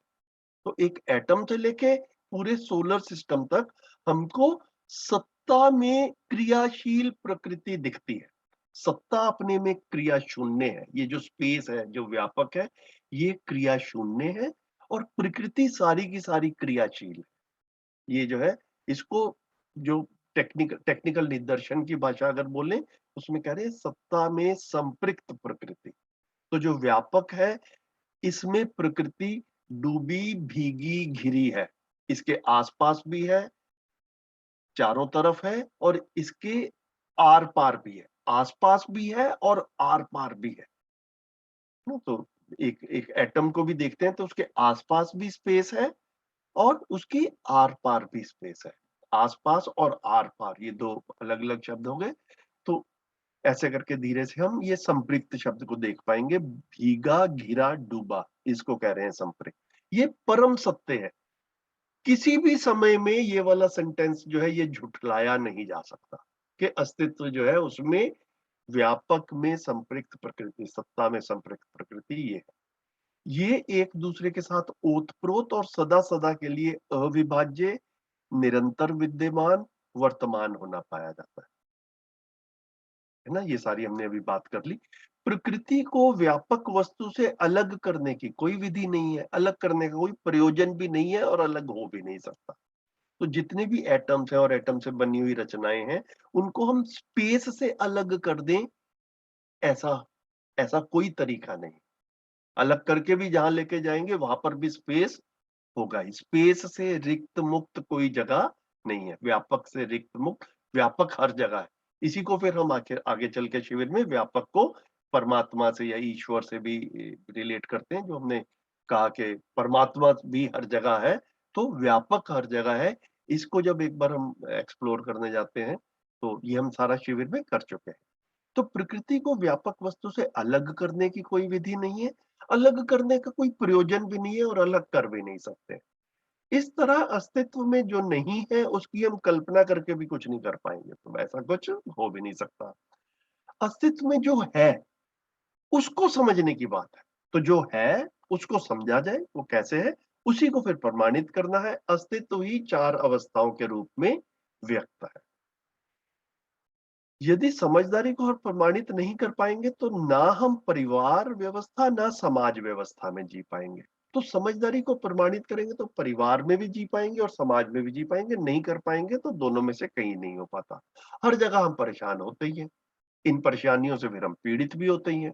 तो एक एटम से लेके पूरे सोलर सिस्टम तक हमको सत्ता में क्रियाशील प्रकृति दिखती है। सत्ता अपने में क्रिया शून्य है। ये जो स्पेस है, जो व्यापक है, ये क्रिया शून्य है, और प्रकृति सारी की सारी क्रियाशील है। ये जो है, इसको जो टेक्निकल निदर्शन की भाषा अगर बोलें, उसमें कह रहे हैं सत्ता में संपृक्त प्रकृति। तो जो व्यापक है, इसमें प्रकृति डूबी भीगी घिरी है। इसके आसपास भी है, चारों तरफ है, और इसके आर पार भी है। आसपास भी है और आर पार भी है ना। तो एक एक एटम को भी देखते हैं तो उसके आसपास भी स्पेस है और उसकी आर पार भी स्पेस है। आसपास और आर पार, ये दो अलग अलग शब्द हो गए। तो ऐसे करके धीरे से हम ये संपृक्त शब्द को देख पाएंगे। भीगा घिरा डूबा, इसको कह रहे हैं संपृक्त। ये परम सत्य है। किसी भी समय में ये वाला सेंटेंस जो है ये झुठलाया नहीं जा सकता कि अस्तित्व जो है उसमें व्यापक में संपृक्त प्रकृति, सत्ता में संपृक्त प्रकृति ये है। ये एक दूसरे के साथ ओतप्रोत और सदा सदा के लिए अविभाज्य, निरंतर विद्यमान, वर्तमान होना पाया जाता है ना। ये सारी हमने अभी बात कर ली। प्रकृति को व्यापक वस्तु से अलग करने की कोई विधि नहीं है, अलग करने का कोई प्रयोजन भी नहीं है, और अलग हो भी नहीं सकता। तो जितने भी एटम्स हैं और एटम से बनी हुई रचनाएं हैं, उनको हम स्पेस से अलग कर दें, ऐसा ऐसा कोई तरीका नहीं। अलग करके भी जहां लेके जाएंगे वहां पर भी स्पेस होगा ही। स्पेस से रिक्त मुक्त कोई जगह नहीं है। व्यापक से रिक्त मुक्त, व्यापक हर जगह है। इसी को फिर हम आगे चल के शिविर में व्यापक को परमात्मा से या ईश्वर से भी रिलेट करते हैं। जो हमने कहा कि परमात्मा भी हर जगह है, तो व्यापक हर जगह है। इसको जब एक बार हम एक्सप्लोर करने जाते हैं, तो ये हम सारा शिविर में कर चुके हैं। तो प्रकृति को व्यापक वस्तु से अलग करने की कोई विधि नहीं है, अलग करने का कोई प्रयोजन भी नहीं है, और अलग कर भी नहीं सकते। इस तरह अस्तित्व में जो नहीं है उसकी हम कल्पना करके भी कुछ नहीं कर पाएंगे, तो ऐसा कुछ हो भी नहीं सकता। अस्तित्व में जो है उसको समझने की बात है। तो जो है उसको समझा जाए, वो कैसे है, उसी को फिर प्रमाणित करना है। अस्तित्व ही चार अवस्थाओं के रूप में व्यक्त है। यदि समझदारी को हम प्रमाणित नहीं कर पाएंगे तो ना हम परिवार व्यवस्था, ना समाज व्यवस्था में जी पाएंगे। तो समझदारी को प्रमाणित करेंगे तो परिवार में भी जी पाएंगे और समाज में भी जी पाएंगे। नहीं कर पाएंगे तो दोनों में से कहीं नहीं हो पाता। हर जगह हम परेशान होते ही हैं। इन परेशानियों से फिर हम पीड़ित भी होते ही हैं।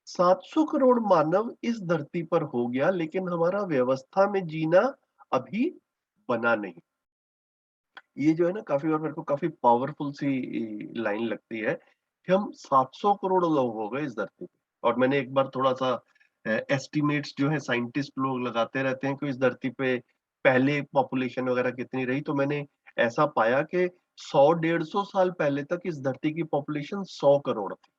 700 करोड़ मानव इस धरती पर हो गया, लेकिन हमारा व्यवस्था में जीना अभी बना नहीं। ये जो है ना, काफी बार मेरे को काफी पावरफुल सी लाइन लगती है कि हम 700 करोड़ लोग हो गए इस धरती पे। और मैंने एक बार थोड़ा सा एस्टिमेट्स जो है साइंटिस्ट लोग लगाते रहते हैं कि इस धरती पे पहले पॉपुलेशन वगैरह कितनी रही, तो मैंने ऐसा पाया कि 100-150 साल पहले तक इस धरती की पॉपुलेशन 100 करोड़ थी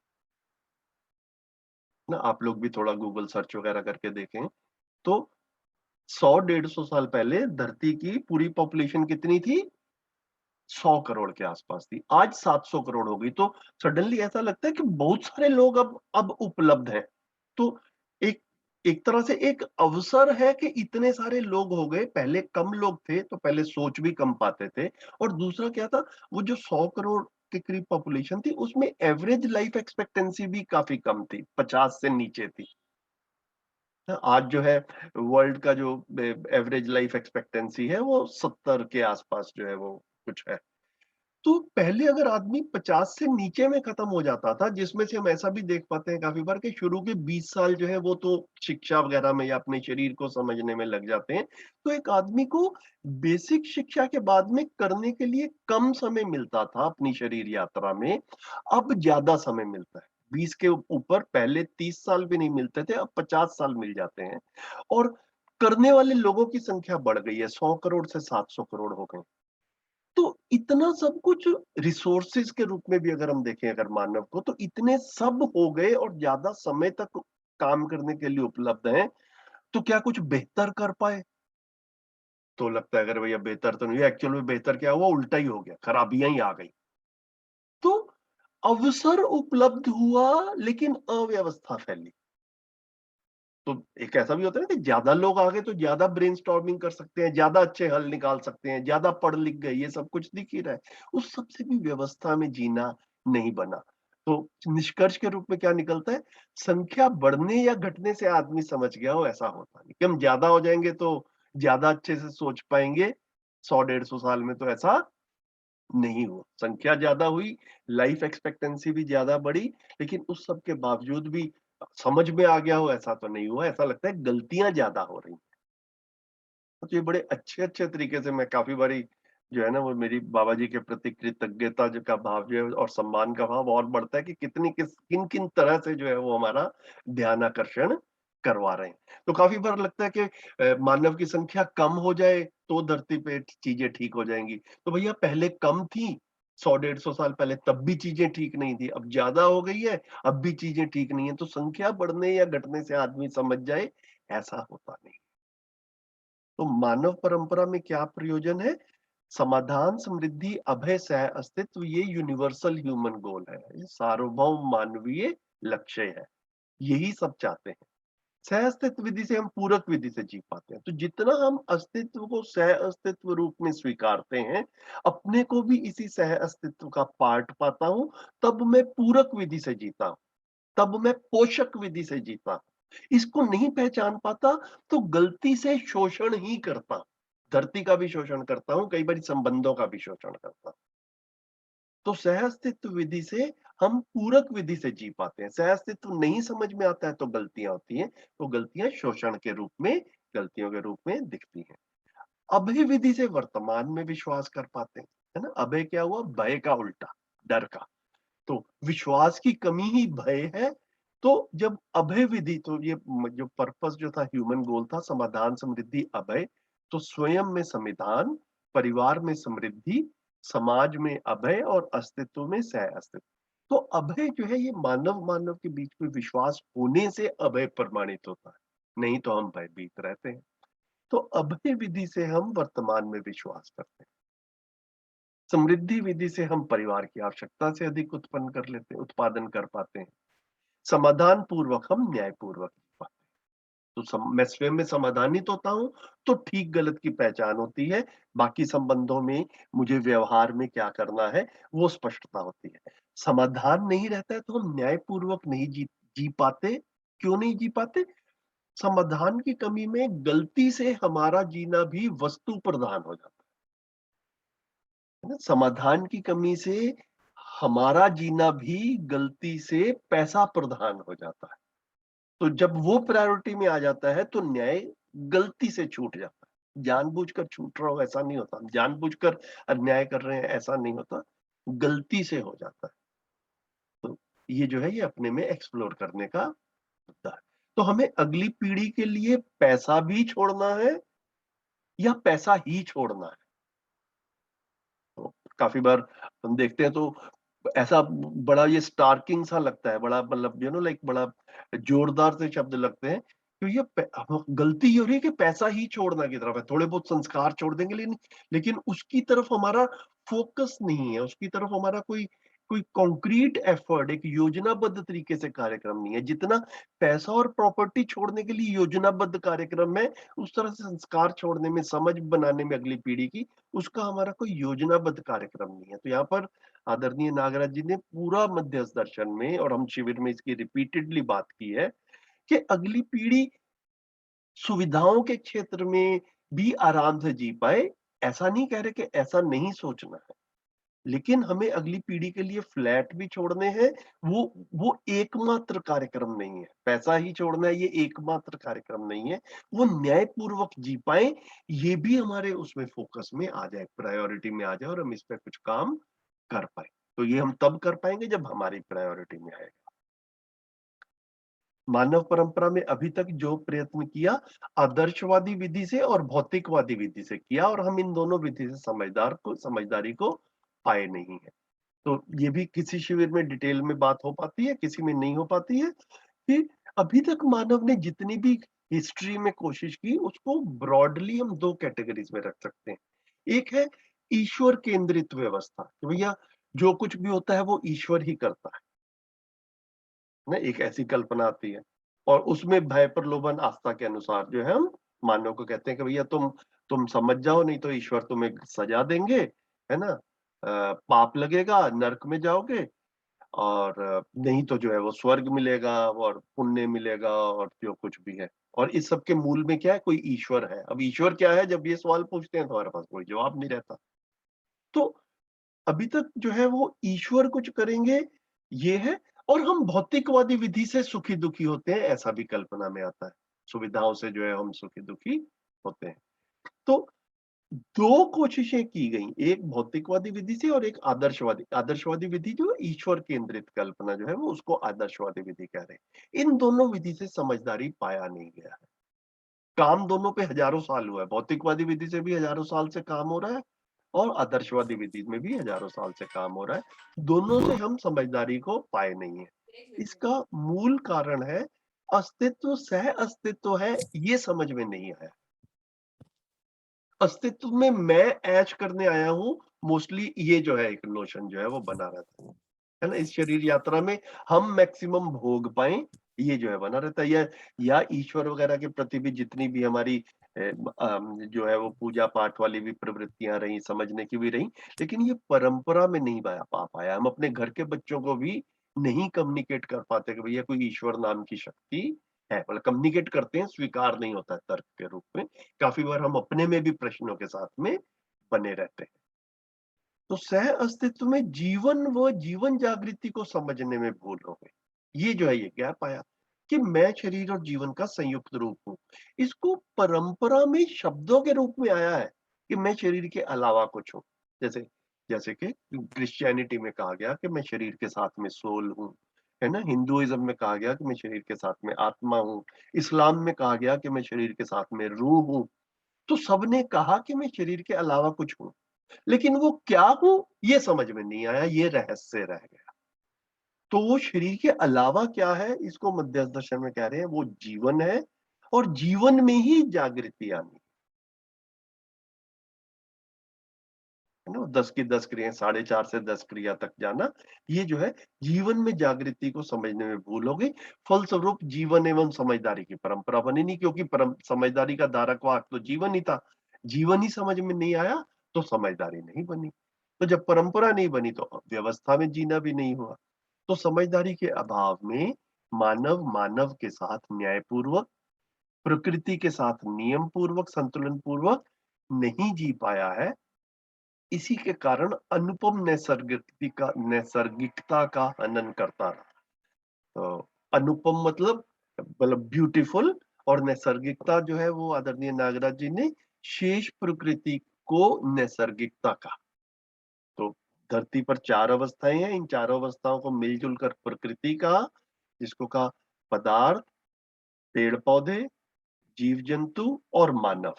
ना। आप लोग भी थोड़ा गूगल सर्च वगैरह करके देखें तो 100-150 साल पहले धरती की पूरी पॉपुलेशन कितनी थी? 100 करोड़ के आसपास थी। आज 700 करोड़ हो गई। तो सडनली ऐसा लगता है कि बहुत सारे लोग अब उपलब्ध हैं। तो एक एक तरह से एक अवसर है कि इतने सारे लोग हो गए। पहले कम लोग थे तो पहले सोच भी कम पाते थे। और दूसरा क्या था, वो जो 100 करोड़ के करीब पॉपुलेशन थी उसमें एवरेज लाइफ एक्सपेक्टेंसी भी काफी कम थी, 50 से नीचे थी। आज जो है वर्ल्ड का जो एवरेज लाइफ एक्सपेक्टेंसी है वो 70 के आसपास जो है वो कुछ है। तो पहले अगर आदमी 50 से नीचे में खत्म हो जाता था, जिसमें से हम ऐसा भी देख पाते हैं काफी बार कि शुरू के 20 साल जो है वो तो शिक्षा वगैरह में या अपने शरीर को समझने में लग जाते हैं। तो एक आदमी को बेसिक शिक्षा के बाद में करने के लिए कम समय मिलता था अपनी शरीर यात्रा में, अब ज्यादा समय मिलता है। 20 के ऊपर पहले 30 साल भी नहीं मिलते थे, अब 50 साल मिल जाते हैं। और करने वाले लोगों की संख्या बढ़ गई है, 100 करोड़ से 700 करोड़ हो गए। तो इतना सब कुछ रिसोर्सेज के रूप में भी अगर हम देखें अगर मानव को, तो इतने सब हो गए और ज्यादा समय तक काम करने के लिए उपलब्ध हैं, तो क्या कुछ बेहतर कर पाए? तो लगता है अगर भैया बेहतर तो नहीं, एक्चुअल में बेहतर क्या हुआ, उल्टा ही हो गया, खराबियां ही आ गई। तो अवसर उपलब्ध हुआ लेकिन अव्यवस्था फैली। तो एक ऐसा भी होता है ना कि ज्यादा लोग आ गए तो ज्यादा ब्रेनस्टॉर्मिंग कर सकते हैं, ज्यादा अच्छे हल निकाल सकते हैं, ज्यादा पढ़ लिख गए, ये सब कुछ दिख ही रहा है। उस सबसे भी व्यवस्था में जीना नहीं बना। तो निष्कर्ष के रूप में क्या निकलता है, संख्या बढ़ने या घटने से आदमी समझ गया हो ऐसा होता नहीं कि हम ज्यादा हो जाएंगे तो ज्यादा अच्छे से सोच पाएंगे। 100-150 साल में तो ऐसा नहीं हुआ। संख्या ज्यादा हुई, लाइफ एक्सपेक्टेंसी भी ज्यादा बढ़ी, लेकिन उस सब के बावजूद भी समझ में आ गया हो ऐसा तो नहीं हुआ। ऐसा लगता है गलतियां ज्यादा हो रही हैं। तो ये बड़े अच्छे-अच्छे तरीके से मैं काफ़ी बारी जो है ना वो मेरी बाबा जी के प्रति कृतज्ञता जो का भाव जो है और सम्मान का भाव और बढ़ता है कि किन-किन तरह से जो है वो हमारा ध्यान आकर्षण करवा रहे हैं। तो काफ़ी बार लगता है कि मानव की संख्या कम हो जाए तो धरती पे चीज़ें ठीक हो जाएँगी। तो भैया पहले कम थी, 100-150 साल पहले तब भी चीज़ें ठीक नहीं थी, अब ज़्यादा हो गई है, अब भी चीज़ें ठीक नहीं है। तो संख्या बढ़ने या घटने से आदमी समझ जाए, ऐसा होता नहीं। तो मानव परंपरा में क्या प्रयोजन है? समाधान, समृद्धि, अभय, सह अस्तित्व, ये यूनिवर्सल ह्यूमन गोल है। ये सार्वभौम मानवीय लक्ष्य है। यही सब चाहते हैं। सह अस्तित्व विधि से हम पूरक विधि से जी पाते हैं। तो जितना हम अस्तित्व को सह अस्तित्व रूप में स्वीकारते हैं, अपने को भी इसी सह अस्तित्व का पार्ट पाता हूं, तब मैं पूरक विधि से जीता हूं, तब मैं पोषक विधि से जीता हूं। इसको नहीं पहचान पाता तो गलती से शोषण ही करता हूं। धरती का भी शोषण करता हूं, कई बार संबंधों का भी शोषण करता हूं। तो सहअस्तित्व विधि से हम पूरक विधि से जी पाते हैं। सहअस्तित्व नहीं समझ में आता है तो गलतियां होती हैं, तो गलतियां शोषण के रूप में, गलतियों के रूप में दिखती हैं। अभय विधि से वर्तमान में विश्वास कर पाते हैं, है ना? अभय क्या हुआ, भय का उल्टा, डर का। तो विश्वास की कमी ही भय है। तो जब अभय विधि, तो ये जो पर्पस जो था, ह्यूमन गोल था, समाधान, समृद्धि, अभय। तो स्वयं में संविधान, परिवार में समृद्धि, समाज में अभय और अस्तित्व में सह अस्तित्व। तो अभय जो है ये मानव मानव के बीच में विश्वास होने से अभय प्रमाणित होता है, नहीं तो हम भयभीत रहते हैं। तो अभय विधि से हम वर्तमान में विश्वास करते हैं। समृद्धि विधि से हम परिवार की आवश्यकता से अधिक उत्पन्न कर लेते हैं, उत्पादन कर पाते हैं। समाधान पूर्वक हम न्याय पूर्वक जी पाते हैं। तो मैं स्वयं में समाधानित होता हूँ, तो ठीक गलत की पहचान होती है। बाकी संबंधों में मुझे व्यवहार में क्या करना है वो स्पष्टता होती है। समाधान नहीं रहता है तो हम न्याय पूर्वक नहीं जी पाते। क्यों नहीं जी पाते? समाधान की कमी में गलती से हमारा जीना भी वस्तु प्रधान हो जाता है ना? समाधान की कमी से हमारा जीना भी गलती से पैसा प्रधान हो जाता है। तो जब वो प्रायोरिटी में आ जाता है तो न्याय गलती से छूट जाता है। जानबूझकर छूट रहा हो ऐसा नहीं होता, जानबूझकर अन्याय कर रहे हैं ऐसा नहीं होता, गलती से हो जाता है। तो ये जो है ये अपने में एक्सप्लोर करने का मुद्दा है। तो हमें अगली पीढ़ी के लिए पैसा भी छोड़ना है या पैसा ही छोड़ना है? तो काफी बार हम देखते हैं तो ऐसा बड़ा ये स्टार्किंग सा लगता है, बड़ा मतलब लाइक बड़ा जोरदार से शब्द लगते हैं। तो ये गलती ये हो रही है कि पैसा ही छोड़ना की तरफ है, थोड़े बहुत संस्कार छोड़ देंगे, लेकिन उसकी तरफ हमारा फोकस नहीं है, उसकी तरफ हमारा कोई कोई कॉन्क्रीट एफर्ट, एक योजनाबद्ध तरीके से कार्यक्रम नहीं है। जितना पैसा और प्रॉपर्टी छोड़ने के लिए योजनाबद्ध कार्यक्रम है, उस तरह से संस्कार छोड़ने में, समझ बनाने में अगली पीढ़ी की, उसका हमारा कोई योजनाबद्ध कार्यक्रम नहीं है। तो यहाँ पर आदरणीय नागराज जी ने पूरा मध्यस्थ दर्शन में, और हम शिविर में इसकी रिपीटेडली बात की है कि अगली पीढ़ी सुविधाओं के क्षेत्र में भी आराम से जी पाए। ऐसा नहीं कह रहे कि ऐसा नहीं सोचना है, लेकिन हमें अगली पीढ़ी के लिए फ्लैट भी छोड़ने हैं। वो एकमात्र कार्यक्रम नहीं है, पैसा ही छोड़ना है ये एकमात्र कार्यक्रम नहीं है। वो न्यायपूर्वक जी पाए, ये भी हमारे उसमें फोकस में आ जाए, प्रायोरिटी में आ जाए, और हम इस पे कुछ काम कर पाए। तो ये हम तब कर पाएंगे जब हमारी प्रायोरिटी में आएगा। मानव परंपरा में अभी तक जो प्रयत्न किया, आदर्शवादी विधि से और भौतिकवादी विधि से किया, और हम इन दोनों विधि से समझदारी को पाए नहीं है। तो ये भी किसी शिविर में डिटेल में बात हो पाती है, किसी में नहीं हो पाती है, कि अभी तक मानव ने जितनी भी हिस्ट्री में कोशिश की, उसको ब्रॉडली हम दो कैटेगरीज में रख सकते हैं। एक है ईश्वर केंद्रित व्यवस्था, कि भैया जो कुछ भी होता है वो ईश्वर ही करता है ना, एक ऐसी कल्पना आती है। और उसमें भय प्रलोभन आस्था के अनुसार जो है हम मानव को कहते हैं कि भैया तुम समझ जाओ, नहीं तो ईश्वर तुम्हें सजा देंगे, है ना, पाप लगेगा, नरक में जाओगे, और नहीं तो जो है वो स्वर्ग मिलेगा और पुण्य मिलेगा और जो कुछ भी है। और इस सब के मूल में क्या है, कोई ईश्वर है। अब ईश्वर क्या है, जब ये सवाल पूछते हैं तो हमारे पास कोई जवाब नहीं रहता। तो अभी तक जो है वो ईश्वर कुछ करेंगे, ये है। और हम भौतिकवादी विधि से सुखी दुखी होते हैं, ऐसा भी कल्पना में आता है। सुविधाओं से जो है हम सुखी दुखी होते हैं। तो दो कोशिशें की गई, एक भौतिकवादी विधि से और एक आदर्शवादी विधि, जो ईश्वर केंद्रित कल्पना जो है वो उसको आदर्शवादी विधि कह रहे हैं। इन दोनों विधि से समझदारी पाया नहीं गया है। काम दोनों पे हजारों साल हुआ है, भौतिकवादी विधि से भी हजारों साल से काम हो रहा है, और आदर्शवादी विधि में भी हजारों साल से काम हो रहा है। दोनों से हम समझदारी को पाए नहीं है। इसका मूल कारण है अस्तित्व, सह अस्तित्व है, ये समझ में नहीं आया। अस्तित्व में मैं ऐश करने आया हूं, मोस्टली ये जो है एक नोशन जो है वो बना रहता है ना। इस शरीर यात्रा में हम मैक्सिमम भोग पाए, ये जो है बना रहता है। या ईश्वर वगैरह के प्रति भी जितनी भी हमारी जो है वो पूजा पाठ वाली भी प्रवृत्तियां रही, समझने की भी रही, लेकिन ये परंपरा में नहीं पा पाया। हम अपने घर के बच्चों को भी नहीं कम्युनिकेट कर पाते कि भैया कोई ईश्वर नाम की शक्ति है। मतलब कम्युनिकेट करते हैं, स्वीकार नहीं होता है तर्क के रूप में। काफी बार हम अपने में भी प्रश्नों के साथ में बने रहते हैं। तो सह अस्तित्व में जीवन व जीवन जागृति को समझने में भूल हो गई। ये जो है ये गैप आया कि मैं शरीर और जीवन का संयुक्त रूप हूं। इसको परंपरा में शब्दों के रूप में आया है कि मैं शरीर के अलावा कुछ हूं। जैसे जैसे कि क्रिश्चियनिटी में कहा गया कि मैं शरीर के साथ में सोल हूं, है ना। हिंदुइज्म में कहा गया कि मैं शरीर के साथ में आत्मा हूं। इस्लाम में कहा गया कि मैं शरीर के साथ में रूह हूं। तो सबने कहा कि मैं शरीर के अलावा कुछ हूं, लेकिन वो क्या हूं ये समझ में नहीं आया, ये रहस्य रह गया। तो वो शरीर के अलावा क्या है, इसको मध्य दर्शन में कह रहे हैं वो जीवन है, और जीवन में ही जागृति आनी है ना। 10 की 10 क्रियाएं, 4.5 से 10 क्रिया तक जाना, ये जो है जीवन में जागृति को समझने में भूल हो गई। फलस्वरूप जीवन एवं समझदारी की परंपरा बनी नहीं, क्योंकि समझदारी का धारक वाहक तो जीवन ही था। जीवन ही समझ में नहीं आया तो समझदारी नहीं बनी। तो जब परंपरा नहीं बनी तो व्यवस्था में जीना भी नहीं हुआ। तो समझदारी के अभाव में मानव मानव के साथ न्यायपूर्वक, प्रकृति के साथ नियम पूर्वक, संतुलन पूर्वक नहीं जी पाया है। इसी के कारण अनुपम नैसर्गिकता का हनन करता रहा। तो अनुपम मतलब ब्यूटीफुल, और नैसर्गिकता जो है वो आदरणीय नागराज जी ने शेष प्रकृति को नैसर्गिकता का। तो धरती पर 4 अवस्थाएं हैं, इन चारों अवस्थाओं को मिलजुल कर प्रकृति कहा, जिसको कहा पदार्थ, पेड़ पौधे, जीव जंतु और मानव,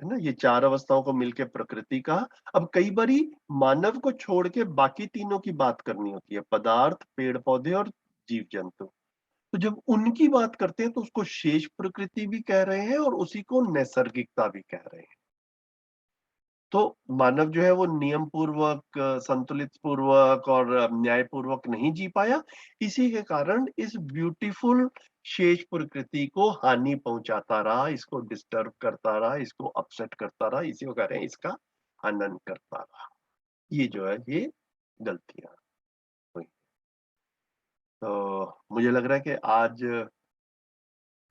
है ना। ये 4 अवस्थाओं को मिलकर प्रकृति कहा। अब कई बारी मानव को छोड़ के बाकी तीनों की बात करनी होती है, पदार्थ, पेड़ पौधे और जीव जंतु। तो जब उनकी बात करते हैं तो उसको शेष प्रकृति भी कह रहे हैं और उसी को नैसर्गिकता भी कह रहे हैं। तो मानव जो है वो नियम पूर्वक, संतुलित पूर्वक और न्याय पूर्वक नहीं जी पाया। इसी के कारण इस ब्यूटीफुल शेष प्रकृति को हानि पहुंचाता रहा, इसको डिस्टर्ब करता रहा, इसको अपसेट करता रहा, इसी को कह रहे हैं इसका हनन करता रहा। ये जो है ये गलतियां हुई। तो मुझे लग रहा है कि आज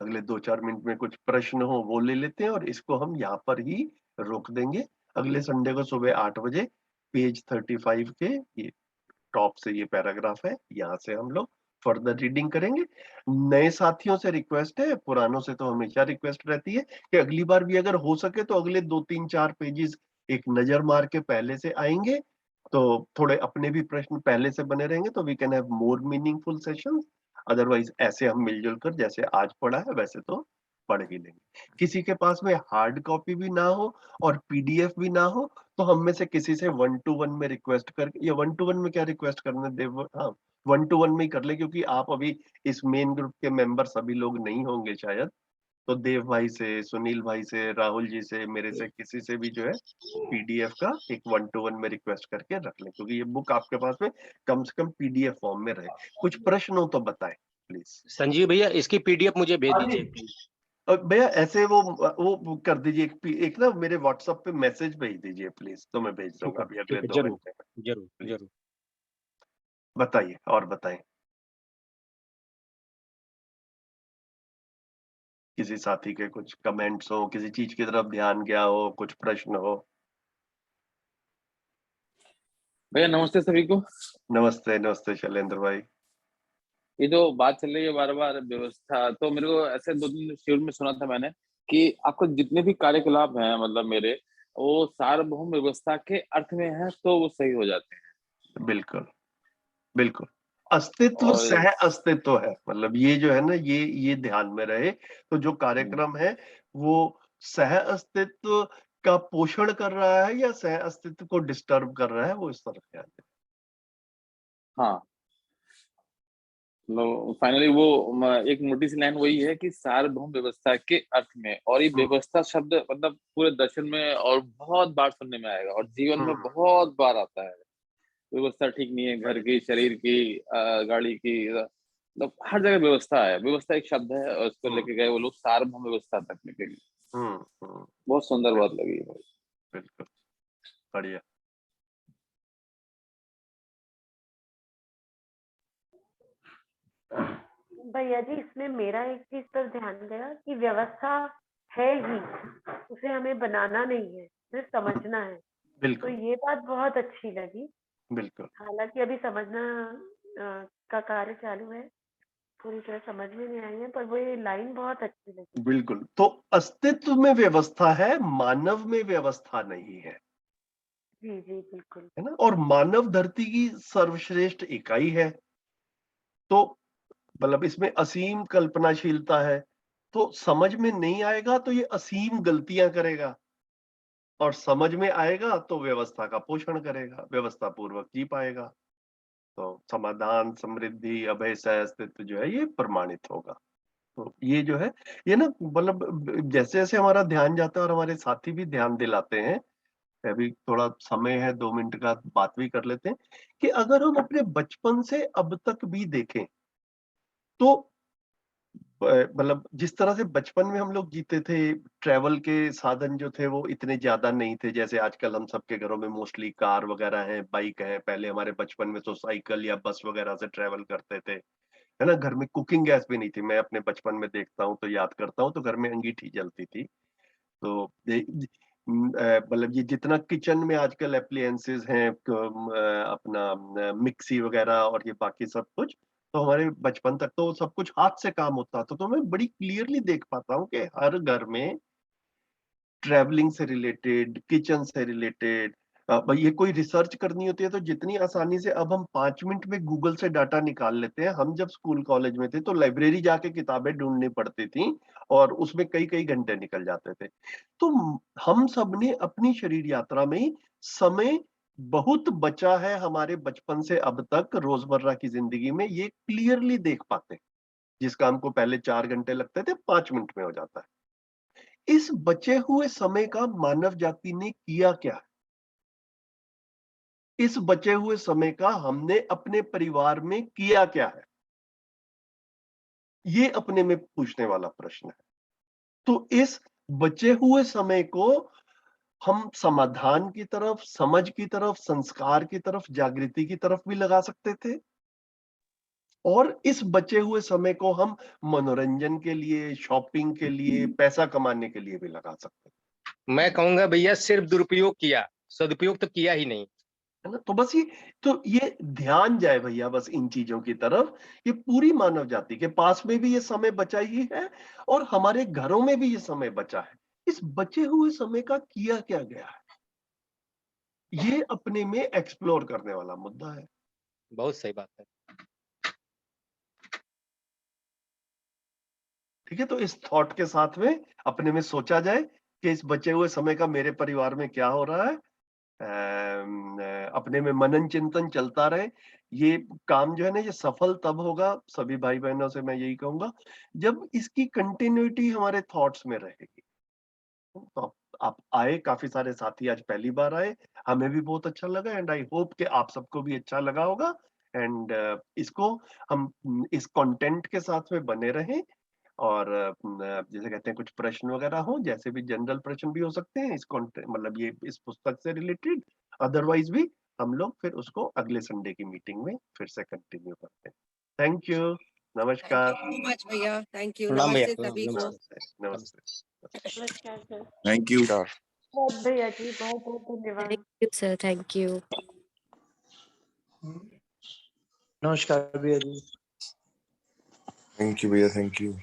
अगले 2-4 मिनट में कुछ प्रश्न हो वो ले लेते हैं, और इसको हम यहाँ पर ही रोक देंगे। अगले संडे को सुबह 8 बजे पेज 35 के ये टॉप से ये पैराग्राफ है, यहाँ से हम लोग फर्दर रीडिंग करेंगे। नए साथियों से रिक्वेस्ट है, पुरानों से तो हमेशा रिक्वेस्ट रहती है कि अगली बार भी अगर हो सके तो अगले 2-3-4 पेजेस एक नजर मार के पहले से आएंगे, तो थोड़े अपने भी प्रश्न पहले से बने रहेंगे, तो we can have more meaningful sessions. Otherwise ऐसे हम मिलजुल कर जैसे आज पढ़ा है वैसे तो पढ़ ही लेंगे। किसी के पास में हार्ड कॉपी भी ना हो और पीडीएफ भी ना हो, तो हम में से किसी से 1 to 1 में रिक्वेस्ट करके, या 1 to 1 में क्या रिक्वेस्ट करना देव, हाँ 1 to 1 में ही कर ले, क्योंकि आप अभी इस मेन ग्रुप के मेंबर सभी लोग नहीं होंगे शायद, तो देव भाई से, सुनील भाई से, राहुल जी से, मेरे से, किसी से भी जो है पीडीएफ का एक 1 to 1 में रिक्वेस्ट करके रख लें, क्योंकि ये बुक आपके पास में कम से कम पीडीएफ फॉर्म में रहे। कुछ प्रश्न हो तो बताएं प्लीज। संजीव भैया इसकी पीडीएफ मुझे भेज दीजिए। भैया ऐसे वो कर दीजिए, एक ना मेरे व्हाट्सएप पे मैसेज भेज दीजिए प्लीज, तो मैं भेज दूंगा अभी अगले 2 घंटे में। जरूर। बताइए और बताएं, किसी साथी के कुछ कमेंट्स हो, किसी चीज की तरफ ध्यान गया हो, कुछ प्रश्न हो। भैया नमस्ते सभी को। नमस्ते शैलेंद्र भाई। ये जो बात चल रही है बार बार व्यवस्था, तो मेरे को ऐसे 2-3 शिविर में सुना था मैंने कि आपको जितने भी कार्यकलाप हैं मतलब मेरे, वो सार्वभौम व्यवस्था के अर्थ में है तो वो सही हो जाते हैं। बिल्कुल अस्तित्व सह अस्तित्व है, मतलब ये जो है ना, ये ध्यान में रहे। तो जो कार्यक्रम है वो सह अस्तित्व का पोषण कर रहा है या सह अस्तित्व को डिस्टर्ब कर रहा है, वो इस तरफ ध्यान दें। हाँ, फाइनली वो एक मोटी सी लाइन वही है कि सार्वभौम व्यवस्था के अर्थ में, और ये व्यवस्था शब्द मतलब पूरे दर्शन में और बहुत बार सुनने में आएगा और जीवन में बहुत बार आता है। व्यवस्था ठीक नहीं है, घर की, शरीर की, गाड़ी की, मतलब हर जगह व्यवस्था है। व्यवस्था एक शब्द है और उसको लेके गए वो लोग सार्वभौम व्यवस्था तक लेके गए। बहुत सुंदर बात लगी भाई। बिल्कुल बढ़िया। भैया जी इसमें मेरा एक चीज पर ध्यान गया कि व्यवस्था है ही, उसे हमें बनाना नहीं है, सिर्फ समझना है। तो ये बात बहुत अच्छी लगी। बिल्कुल। हालांकि अभी समझना का कार्य चालू है, पूरी तरह समझ में नहीं आई है, पर वो ये लाइन बहुत अच्छी लगी। बिल्कुल, तो अस्तित्व में व्यवस्था है, मानव में व्यवस्था नहीं है। जी बिल्कुल, है ना। और मानव धरती की सर्वश्रेष्ठ इकाई है, तो मतलब इसमें असीम कल्पनाशीलता है। तो समझ में नहीं आएगा तो ये असीम गलतियां करेगा, और समझ में आएगा तो व्यवस्था का पोषण करेगा, व्यवस्था पूर्वक जी पाएगा। तो समाधान, समृद्धि, अभय, सह अस्तित्व जो है ये प्रमाणित होगा। तो ये जो है, ये ना मतलब जैसे जैसे हमारा ध्यान जाता है और हमारे साथी भी ध्यान दिलाते हैं, अभी थोड़ा समय है 2 मिनट का बात भी कर लेते हैं, कि अगर हम अपने बचपन से अब तक भी देखें तो मतलब जिस तरह से बचपन में हम लोग जीते थे, ट्रैवल के साधन जो थे वो इतने ज्यादा नहीं थे, जैसे आजकल हम सबके घरों में मोस्टली कार वगैरह हैं, बाइक है। पहले हमारे बचपन में तो साइकिल या बस वगैरह से ट्रैवल करते थे, है ना। घर में कुकिंग गैस भी नहीं थी, मैं अपने बचपन में देखता हूँ तो याद करता हूँ, तो घर में अंगीठी जलती थी। तो मतलब ये जितना किचन में आजकल एप्लियंसेस हैं, अपना मिक्सी वगैरह और ये बाकी सब कुछ, तो हमारे बचपन तक तो सब कुछ हाथ से काम होता था। तो मैं बड़ी क्लियरली देख पाता हूँ कि हर घर में ट्रैवलिंग से रिलेटेड, किचन से रिलेटेड, ये कोई रिसर्च करनी होती है तो जितनी आसानी से अब हम 5 मिनट में गूगल से डाटा निकाल लेते हैं। हम जब स्कूल कॉलेज में थे तो लाइब्रेरी जाके किताबें ढूंढनी पड़ती थी और उसमें कई कई घंटे निकल जाते थे। तो हम सब ने अपनी शरीर यात्रा में समय बहुत बचा है हमारे बचपन से अब तक रोजमर्रा की जिंदगी में, ये क्लियरली देख पाते हैं। जिस काम को पहले 4 घंटे लगते थे 5 मिनट में हो जाता है। इस बचे हुए समय का मानव जाति ने किया क्या? इस बचे हुए समय का हमने अपने परिवार में किया क्या है? ये अपने में पूछने वाला प्रश्न है। तो इस बचे हुए समय को हम समाधान की तरफ, समझ की तरफ, संस्कार की तरफ, जागृति की तरफ भी लगा सकते थे, और इस बचे हुए समय को हम मनोरंजन के लिए, शॉपिंग के लिए, पैसा कमाने के लिए भी लगा सकते थे। मैं कहूंगा भैया सिर्फ दुरुपयोग किया, सदुपयोग तो किया ही नहीं। है ना। तो बस ये ध्यान जाए भैया बस इन चीजों की तरफ। ये पूरी मानव जाति के पास में भी ये समय बचा ही है और हमारे घरों में भी ये समय बचा है। इस बचे हुए समय का किया क्या गया है, ये अपने में एक्सप्लोर करने वाला मुद्दा है। बहुत सही बात है। ठीक है, तो इस थॉट के साथ में अपने में सोचा जाए कि इस बचे हुए समय का मेरे परिवार में क्या हो रहा है। अपने में मनन चिंतन चलता रहे। ये काम जो है ना, ये सफल तब होगा, सभी भाई बहनों से मैं यही कहूंगा, जब इसकी कंटिन्यूटी हमारे थॉट्स में रहेगी। तो आप आए, काफी सारे साथी आज पहली बार आए, हमें भी बहुत अच्छा लगा एंड आई होप कि आप सबको भी अच्छा लगा होगा। एंड इसको हम इस कंटेंट के साथ में बने रहें और जैसे कहते हैं कुछ प्रश्न वगैरह हो, जैसे भी जनरल प्रश्न भी हो सकते हैं इस मतलब ये इस पुस्तक से रिलेटेड, अदरवाइज भी हम लोग फिर उसको अगले संडे की मीटिंग में फिर से कंटिन्यू करते हैं। थैंक यू, नमस्कार। थैंक यू सो मच भैया, थैंक यू, प्रणाम भैया, नमस्ते प्रणाम, सभी को। नमस्ते। नमस्ते। नमस्कार सर। Thank you. बहुत भैया जी, बहुत बहुत धन्यवाद। Thank you sir, thank you. नमस्कार भैया जी। थैंक यू भैया, थैंक यू।